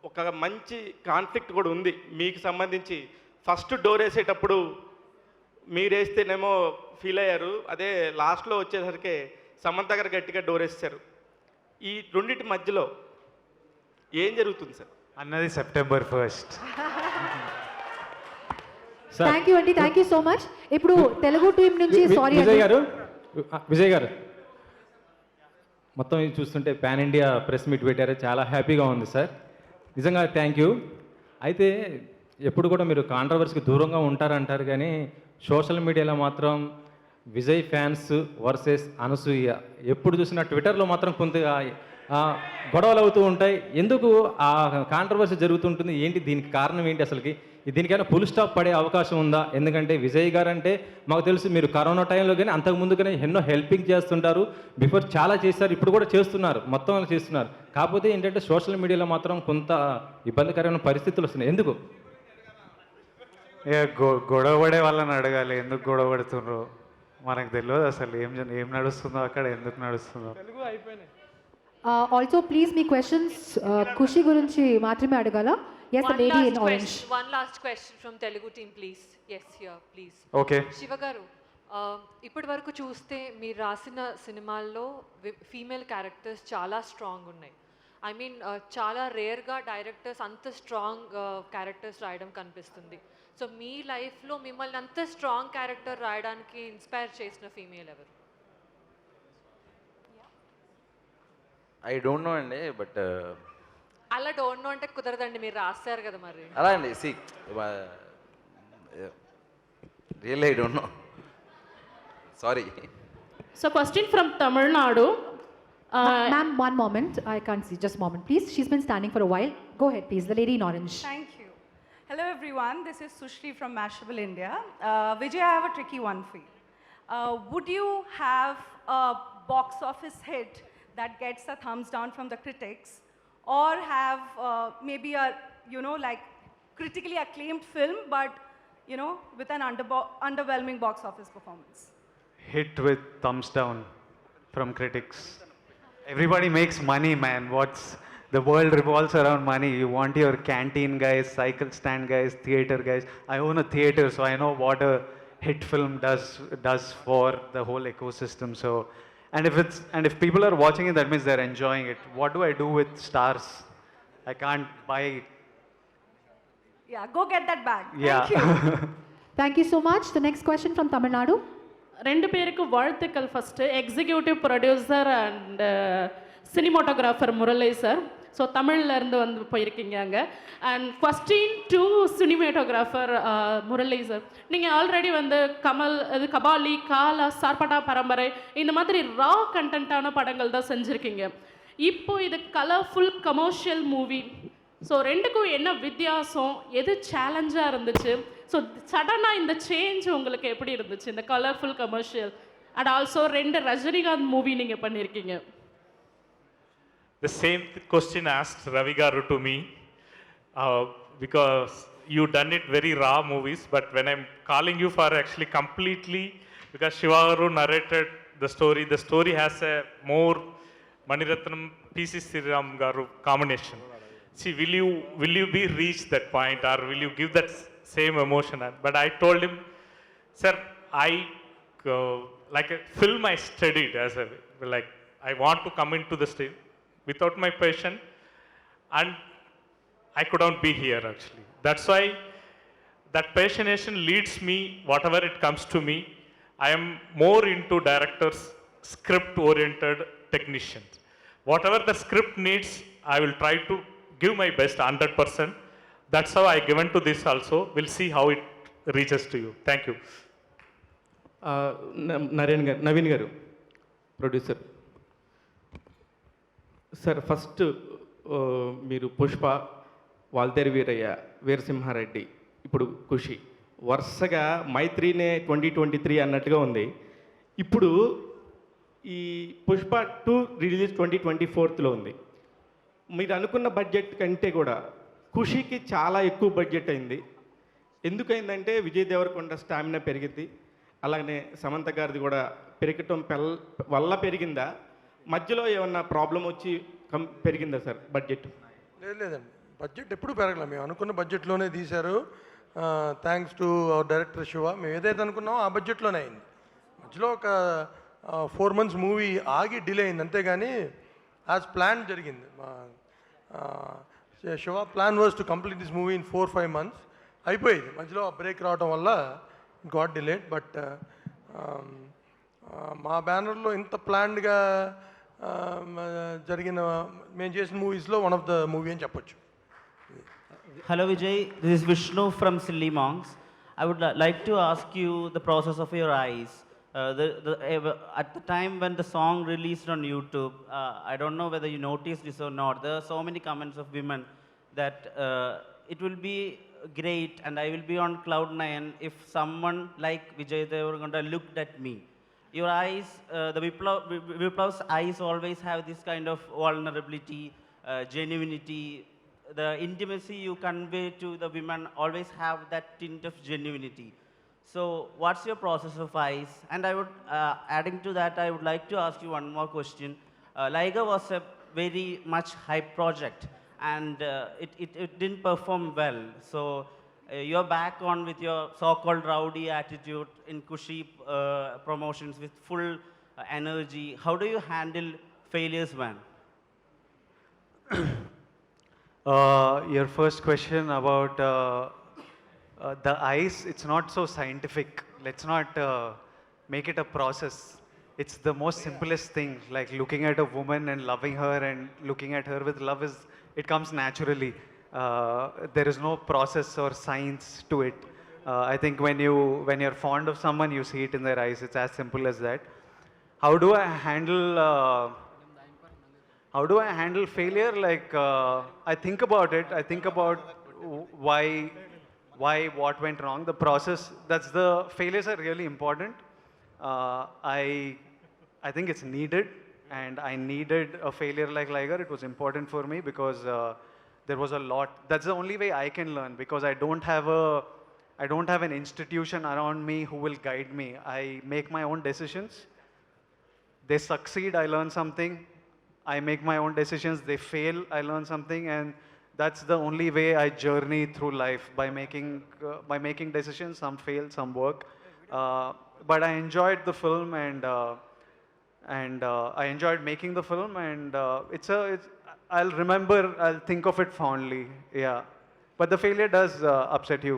ఒక మంచి కాన్ఫ్లిక్ట్ కూడా ఉంది మీకు సంబంధించి. ఫస్ట్ డోర్ వేసేటప్పుడు మీరు వేస్తేనేమో ఫీల్ అయ్యారు, అదే లాస్ట్లో వచ్చేసరికి సమంత గారు గట్టిగా డోర్ వేస్తారు. ఈ రెండింటి మధ్యలో ఏం జరుగుతుంది సార్? అన్నది September 1st. థ్యాంక్ యూ అండి, థ్యాంక్ యూ సో మచ్. ఇప్పుడు తెలుగు టీం నుంచి సారీ విజయ్ గారు మొత్తం ఇది చూస్తుంటే పాన్ ఇండియా ప్రెస్ మీట్ పెట్టారు, చాలా హ్యాపీగా ఉంది సార్. నిజంగా థ్యాంక్ యూ. అయితే ఎప్పుడు కూడా మీరు కాంట్రవర్సీకి దూరంగా ఉంటారంటారు, కానీ సోషల్ మీడియాలో మాత్రం విజయ్ ఫ్యాన్స్ వర్సెస్ అనసూయ ఎప్పుడు చూసినా ట్విట్టర్లో మాత్రం కొంతగా గొడవలు అవుతూ ఉంటాయి. ఎందుకు ఆ కాంట్రవర్సీ జరుగుతుంటుంది, ఏంటి దీనికి కారణం ఏంటి అసలుకి? దీనికైనా ఫుల్ స్టాప్ పడే అవకాశం ఉందా? ఎందుకంటే విజయ్ గారు అంటే మాకు తెలుసు మీరు కరోనా టైంలో కానీ అంతకుముందు కానీ ఎన్నో హెల్పింగ్ చేస్తుంటారు, బిఫోర్ చాలా చేస్తారు, ఇప్పుడు కూడా చేస్తున్నారు, మొత్తం చేస్తున్నారు. కాకపోతే ఏంటంటే సోషల్ మీడియాలో మాత్రం కొంత ఇబ్బందికరమైన పరిస్థితులు వస్తున్నాయి. ఎందుకు? గొడవ పడే వాళ్ళని అడగాలి, ఎందుకు గొడవ పడుతుండ్రో మనకు తెలియదు అసలు. ఏం నడుస్తుందో అక్కడ, ఎందుకు నడుస్తుందో. ఆల్సో ప్లీజ్ మీ క్వశ్చన్స్ ఖుషి గురించి మాత్రమే అడగాల. Yes, the lady in orange. One last question from Telugu team, please. Yes, here, please. Okay. Shiva గారు, ఇప్పటి వరకు చూస్తే మీరు రాసిన సినిమాల్లో ఫీమేల్ క్యారెక్టర్స్ చాలా స్ట్రాంగ్ ఉన్నాయి. ఐ మీన్ చాలా రేర్గా డైరెక్టర్స్ అంత స్ట్రాంగ్ క్యారెక్టర్స్ రాయడం కనిపిస్తుంది. సో మీ లైఫ్లో మిమ్మల్ని అంత స్ట్రాంగ్ క్యారెక్టర్ రాయడానికి ఇన్స్పైర్ చేసిన ఫీమేల్ ఎవరు? ఐ డోంట్ నో అండి, బట్ అలా డోంట్ నో అంటే కుదరదండి, మీరు రాస్తారు కదా మరి. అలా అండి, see really I don't know, sorry. So question from Tamil Nadu. Ma'am, one moment. I can't see. Just a moment, please. She's been standing for a while. Go ahead, please. The lady in orange. Thank you. Hello, everyone. This is Sushri from Mashable, India. Vijay, I have a tricky one for you. Would you have a box office hit that gets a thumbs down from the critics, or have maybe a, like critically acclaimed film, but, with an underwhelming box office performance? Hit with thumbs down from critics. Everybody makes money, man. the world revolves around money. You want your canteen guys, cycle stand guys, theater guys. I own a theater, so I know what a hit film does for the whole ecosystem. So, and if people are watching it, that means they're enjoying it. What do I do with stars? I can't buy. Yeah, go get that bag. Yeah. Thank you. Thank you so much. The next question from Tamil Nadu. ரெண்டு பேருக்கு வாழ்த்துக்கள். First executive producer and cinematographer Murali sir. So தமிழ்லேருந்து வந்து போயிருக்கீங்க அங்கே. And question to cinematographer Murali sir. நீங்கள் already வந்து கமல், இது கபாலி, காலா, சார்பட்டா பரம்பரை இந்த மாதிரி ரா கண்டென்ட்டான படங்கள் தான் செஞ்சுருக்கீங்க. இப்போ இது கலர்ஃபுல் கமர்ஷியல் மூவி. ஸோ ரெண்டுக்கும் என்ன வித்தியாசம், எது சேலஞ்சாக இருந்துச்சு? ஸோ சடனாக இந்த சேஞ்ச் உங்களுக்கு எப்படி இருந்துச்சு, இந்த கலர்ஃபுல் கமர்ஷியல் அண்ட் ஆல்சோ ரெண்டு ரஜினிகாந்த் மூவி நீங்கள் பண்ணியிருக்கீங்க? The same question asked Ravi Garu to me because you done it very raw movies, but when I'm calling you for actually completely, because Shiva Garu narrated the story has a more Maniratnam PC Sriram Garu combination. See, will you be reach that point, or will you give that same emotion? But I told him, sir, like a film I studied as a, like I want to come into the stage without my passion, and I couldn't be here actually. That's why that passionation leads me, whatever it comes to me. I am more into directors, script-oriented technicians. Whatever the script needs, I will try to give my best 100%. That's how I given to this also. We'll see how it reaches to you. Thank you. Naveen గారు producer sir, first మీరు పుష్ప, వాల్తేరు వీరయ్య, వీరసింహారెడ్డి, ఇప్పుడు ఖుషి, వరుసగా మైత్రినే 2023 అన్నట్టుగా ఉంది. ఇప్పుడు ఈ Pushpa 2 release 2024లో ఉంది. మీరు అనుకున్న బడ్జెట్ కంటే కూడా ఖుషీకి చాలా ఎక్కువ బడ్జెట్ అయింది. ఎందుకైందంటే విజయ్ దేవరకొండ స్టామినా పెరిగింది, అలాగనే సమంత గారిది కూడా పెరగటం వల్ల పెరిగిందా, మధ్యలో ఏమన్నా ప్రాబ్లం వచ్చి పెరిగిందా సార్ బడ్జెట్? లేదండి, బడ్జెట్ ఎప్పుడు పెరగలే. మేము అనుకున్న బడ్జెట్లోనే తీశారు. Thanks to our director Shiva. మేము ఏదైతే అనుకున్నామో ఆ బడ్జెట్లోనే అయింది. మధ్యలో ఒక 4 months మూవీ ఆగి డిలే అయింది, అంతేగాని యాజ్ ప్లాన్ జరిగింది. Shiva plan was to complete this movie in 4-5 months. అయిపోయింది, మధ్యలో బ్రేక్ రావడం వల్ల గాట్ డిలేడ్. బట్ మా బ్యానర్లో ఇంత ప్లాన్డ్గా జరిగిన మేము చేసిన మూవీస్లో వన్ ఆఫ్ ద మూవీ అని చెప్పొచ్చు. Hello Vijay, this is Vishnu from Silly Monks. I would like to ask you the process of your eyes. At the time when the song released on YouTube, I don't know whether you noticed this or not, there are so many comments of women that it will be great and I will be on cloud 9 if someone like Vijay devarakonda looked at me. Your eyes, the Viplav's eyes always have this kind of vulnerability, genuinity. The intimacy you convey to the women always have that tint of genuinity. So what's your process of eyes? And I would, adding to that, I would like to ask you one more question. Liger was a very much hype project and it didn't perform well. So you're back on with your so-called rowdy attitude in Kushi promotions with full energy. How do you handle failures, man? Your first question about the eyes, it's not so scientific. Let's not make it a process. It's the most simplest thing, like looking at a woman and loving her and looking at her with love it comes naturally. There is no process or science to it. I think when you're fond of someone, you see it in their eyes. It's as simple as that. How do I handle failure? Like I think about it. I think about what went wrong, the process. That's the failures are really important. I think it's needed, and I needed a failure like Liger. It was important for me because there was a lot. That's the only way I can learn, because I don't have an institution around me who will guide me. I make my own decisions. They succeed, I learn something. I make my own decisions. They fail, I learn something, and that's the only way I journey through life, by making decisions. Some fail, some work. But I enjoyed the film, and I enjoyed making the film, and I'll think of it fondly. Yeah, but the failure does upset you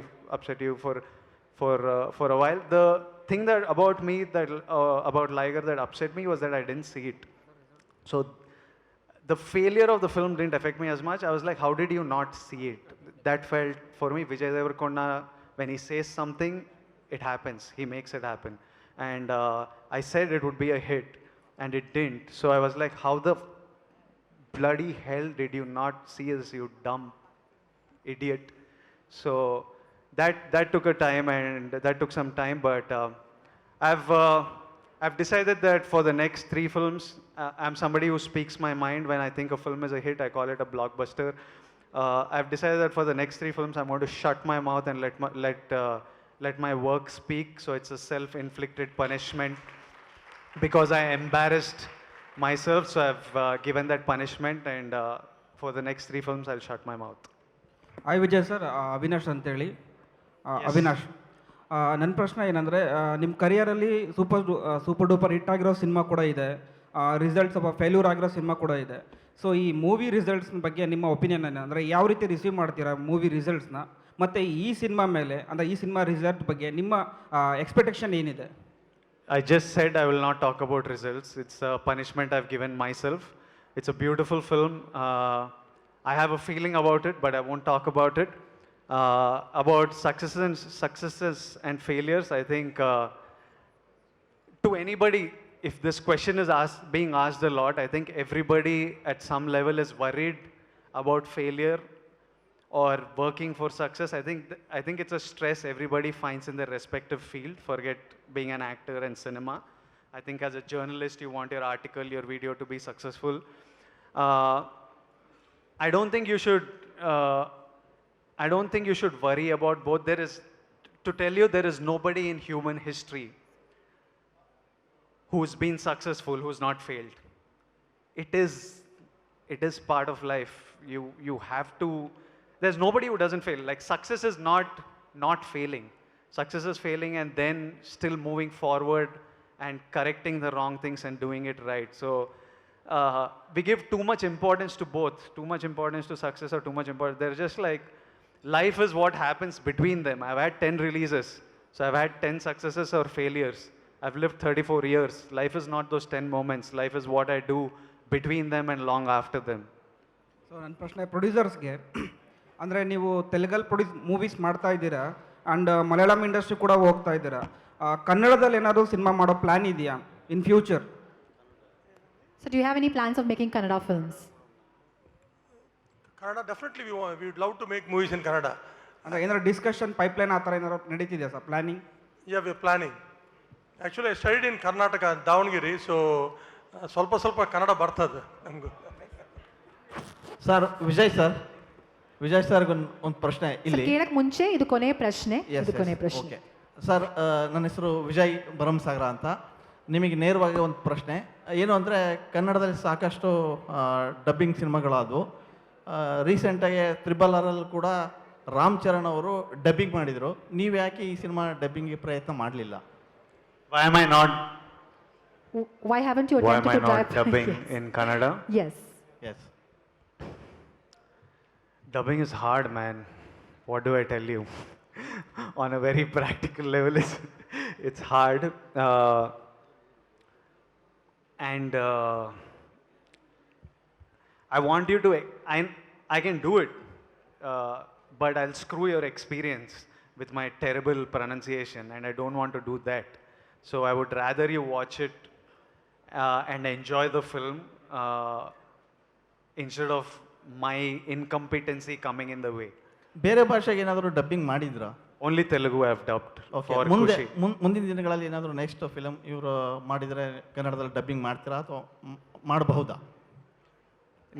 for a while. The thing that about me that about Liger that upset me was that I didn't see it. So the failure of the film didn't affect me as much. I was like, how did you not see it? That felt for me, Vijay devarakonda, when he says something, it happens. He makes it happen. And I said it would be a hit, and it didn't. So I was like, how the bloody hell did you not see this, you dumb idiot? So that took a time, and that took some time, but I've decided that for the next 3 films, I'm somebody who speaks my mind. When I think a film is a hit, I call it a blockbuster. I've decided that for the next 3 films, I'm going to shut my mouth and let my work speak. So it's a self-inflicted punishment because I embarrassed myself. So I've given that punishment, and for the next 3 films, I'll shut my mouth. Hi Vijay sir, Avinash ಅಂತೇಳಿ. ಅವಿನಾಶ್, ನನ್ನ ಪ್ರಶ್ನೆ ಏನಂದರೆ, ನಿಮ್ಮ ಕರಿಯರಲ್ಲಿ super duper hit ಆಗಿರೋ cinema ಕೂಡ ಇದೆ, results ಸ್ವಲ್ಪ failure ಆಗಿರೋ ಸಿನಿಮಾ ಕೂಡ ಇದೆ. ಸೊ ಈ ಮೂವಿ ರಿಸಲ್ಟ್ಸ್ ಬಗ್ಗೆ ನಿಮ್ಮ ಒಪಿನಿಯನ್ ಏನು, ಅಂದರೆ ಯಾವ ರೀತಿ ರಿಸೀವ್ ಮಾಡ್ತೀರಾ ಮೂವಿ ರಿಸಲ್ಟ್ಸ್ನ, ಮತ್ತು ಈ ಸಿನಿಮಾ ಮೇಲೆ, ಅಂದರೆ ಈ ಸಿನಿಮಾ ರಿಸಲ್ಟ್ ಬಗ್ಗೆ ನಿಮ್ಮ ಎಕ್ಸ್ಪೆಕ್ಟೇಷನ್ ಏನಿದೆ? I just said I will not talk about results. It's a punishment I've given myself. It's a beautiful film. I have a feeling about it, but I won't talk about it. About successes and failures, I think to anybody, if this question is being asked a lot, I think everybody at some level is worried about failure or working for success. I think it's a stress everybody finds in their respective field. Forget being an actor and cinema. I think as a journalist, you want your article, your video to be successful. I don't think you should worry about both. To tell you, there is nobody in human history who's been successful, who's not failed. It is part of life. You have to. There's nobody who doesn't fail. Like, success is not failing. Success is failing and then still moving forward and correcting the wrong things and doing it right. So we give too much importance to both. Too much importance to success or too much importance. They're just like, life is what happens between them. I've had 10 releases. So I've had 10 successes or failures. I've lived 34 years. Life is not those 10 moments. Life is what I do between them and long after them. So ನನ್ನ ಪ್ರಶ್ನೆ ಪ್ರೊಡ್ಯೂಸರ್ಸ್ಗೆ, ಅಂದರೆ ನೀವು ತೆಲುಗಲ್ಲಿ movies ಮಾಡ್ತಾ ಇದ್ದೀರಾ, and Malayalam industry ಕೂಡ ಹೋಗ್ತಾ ಇದ್ದೀರಾ. ಕನ್ನಡದಲ್ಲಿ ಏನಾದರೂ ಸಿನಿಮಾ ಮಾಡೋ ಪ್ಲ್ಯಾನ್ ಇದೆಯಾ in future? So do you have any plans of making Kannada films? Kannada, definitely we would love to make movies in Kannada. ಅಂದರೆ ಏನಾದ್ರು ಡಿಸ್ಕಷನ್ ಪೈಪ್ಲೈನ್ ಆ ಥರ ಏನಾದ್ರು ನಡೀತಿದೆಯಾ ಸರ್, planning? Yeah, we're planning. Actually, I studied in Karnataka, Davangere, so ಸ್ವಲ್ಪ ಕನ್ನಡ ಬರ್ತದೆ ನಮಗೂ. ಸರ್ ವಿಜಯ್ ಸರ್ ಒಂದು ಪ್ರಶ್ನೆ ಇಲ್ಲಿ ಕೇಳಕ್ಕೆ ಮುಂಚೆ, ಇದು ಕೊನೆಯ ಪ್ರಶ್ನೆ. ಓಕೆ ಸರ್, ನನ್ನ ಹೆಸರು ವಿಜಯ್ ಭರಮಸಾಗರ ಅಂತ. ನಿಮಗೆ ನೇರವಾಗಿ ಒಂದು ಪ್ರಶ್ನೆ ಏನು ಅಂದರೆ, ಕನ್ನಡದಲ್ಲಿ ಸಾಕಷ್ಟು ಡಬ್ಬಿಂಗ್ ಸಿನಿಮಾಗಳಾದವು. ರೀಸೆಂಟಾಗಿ RRR ಕೂಡ ರಾಮ್ ಚರಣ್ ಅವರು ಡಬ್ಬಿಂಗ್ ಮಾಡಿದರು. ನೀವು ಯಾಕೆ ಈ ಸಿನಿಮಾ ಡಬ್ಬಿಂಗ್ಗೆ ಪ್ರಯತ್ನ ಮಾಡಲಿಲ್ಲ? Why haven't you attempted to dubbing in Kannada? Yes. Dubbing is hard, man. What do I tell you? On a very practical level, it's hard. And I want you to, I can do it, but I'll screw your experience with my terrible pronunciation, and I don't want to do that. So I would rather you watch it and enjoy the film instead of my incompetency coming in the way. ಬೇರೆ ಭಾಷೆಗೆ ಏನಾದರೂ dubbing ಮಾಡಿದ್ರಾ? Only Telugu I have dubbed for ಮುಂದೆ Kushi. ಮುಂದಿನ ದಿನಗಳಲ್ಲಿ ಏನಾದರೂ next film ಇವರು ಮಾಡಿದರೆ ಕನ್ನಡದಲ್ಲಿ ಡಬ್ಬಿಂಗ್ ಮಾಡ್ತೀರಾ ಅಥವಾ ಮಾಡಬಹುದಾ?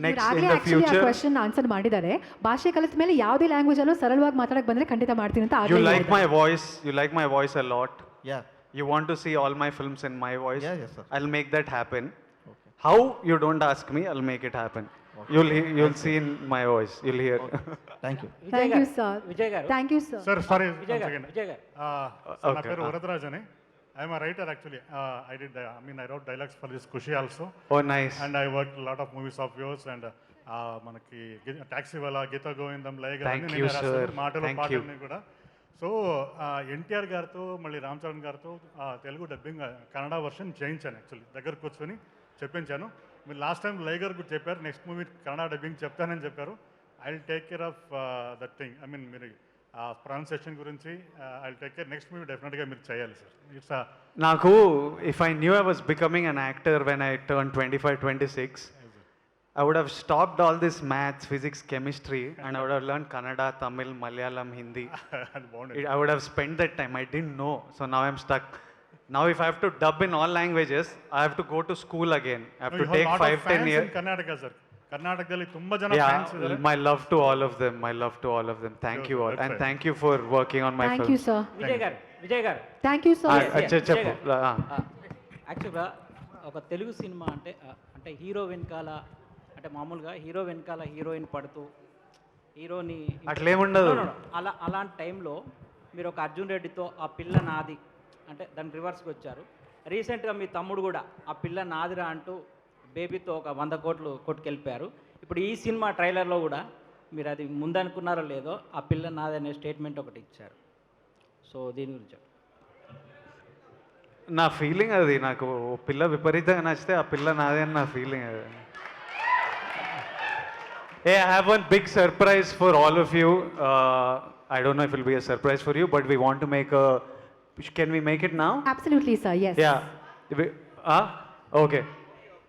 Next in the future. ಆ ಕ್ವೆಶ್ಚನ್ ಆನ್ಸರ್ ಮಾಡಿದ್ದಾರೆ. ಭಾಷೆ ಕಲಿತ ಮೇಲೆ ಯಾವುದೇ ಲ್ಯಾಂಗ್ವೇಜ್ ಅಲ್ಲೂ ಸರಳವಾಗಿ ಮಾತಾಡಕ್ಕೆ ಬಂದ್ರೆ ಖಂಡಿತ ಮಾಡ್ತೀನಿ ಅಂತ. You like my voice? You like my voice a lot? Yeah. You want to see all my films in my voice? Yes, sir. I'll make that happen. How, you don't ask me, I'll make it happen. You'll see in my voice, you'll hear. Thank you. Thank you, sir. Vijay గారు Thank you, sir. Sir sorry Vijay garu. Vijay గారు నా Okay, పేరు వరదరాజ్ అని. I'm a writer actually. I wrote dialogues for this Kushi also. Oh, nice. And I worked a lot of movies of yours and మనకి taxi వాళ్ళ గీత గోవిందం లయగా Thank you, sir. మాటలు Thank you. పాటలన్నీ కూడా. So NTR గారితో మళ్ళీ రామ్ చరణ్ గారితో తెలుగు డబ్బింగ్ కన్నడ వర్షన్ చేయించాను actually, దగ్గర కూర్చొని చెప్పించాను. మీరు లాస్ట్ టైం లైగర్ కూడా చెప్పారు నెక్స్ట్ మూవీ కన్నడ డబ్బింగ్ చెప్తానని చెప్పారు. I will take care of that thing. మీరు ప్రొనౌన్సియేషన్ గురించి I will take care. Next movie డెఫినెట్గా మీరు చేయాలి సార్. ఇట్స్ నాకు, if I knew I was becoming an actor when I turned 25, 26, I would have stopped all this maths, physics, chemistry, and I would have learned Kannada, Tamil, Malayalam, Hindi. I would have spent that time. I didn't know. So now I'm stuck. Now if I have to dub in all languages, I have to go to school again. I have to take 5-10 years. Karnataka sir, ಕರ್ನಾಟಕದಲ್ಲಿ ತುಂಬಾ ಜನ fans ಇದ್ದಾರೆ. My love to all of them. My love to all of them. Thank you all. And thank you for working on my film. Thank you, sir. Vijay గారు Thank you, sir. చెప్పు. యాక్చువల్గా ఒక Telugu cinema అంటే hero వెనకాల, అంటే మామూలుగా hero వెనకాల heroine పడుతూ హీరోని అట్లేముండదు. అలాంటి టైంలో మీరు ఒక అర్జున్ రెడ్డితో ఆ పిల్ల నాది అంటే దానికి రివర్స్కి వచ్చారు. రీసెంట్గా మీ తమ్ముడు కూడా ఆ పిల్ల నాదిరా అంటూ బేబీతో ఒక 100 కోట్లు కొట్టుకెళ్ళిపోయారు. ఇప్పుడు ఈ సినిమా ట్రైలర్లో కూడా మీరు అది ముందనుకున్నారో లేదో ఆ పిల్ల నాది అనే స్టేట్మెంట్ ఒకటి ఇచ్చారు. సో దీని గురించి నా ఫీలింగ్ అది. నాకు పిల్ల విపరీతంగా నచ్చితే ఆ పిల్ల నాదే అని నా ఫీలింగ్ అది. Hey, I have one big surprise for all of you. I don't know if it will be a surprise for you, but we want to make a... Can we make it now? Absolutely, sir. Yes. Yeah. Okay.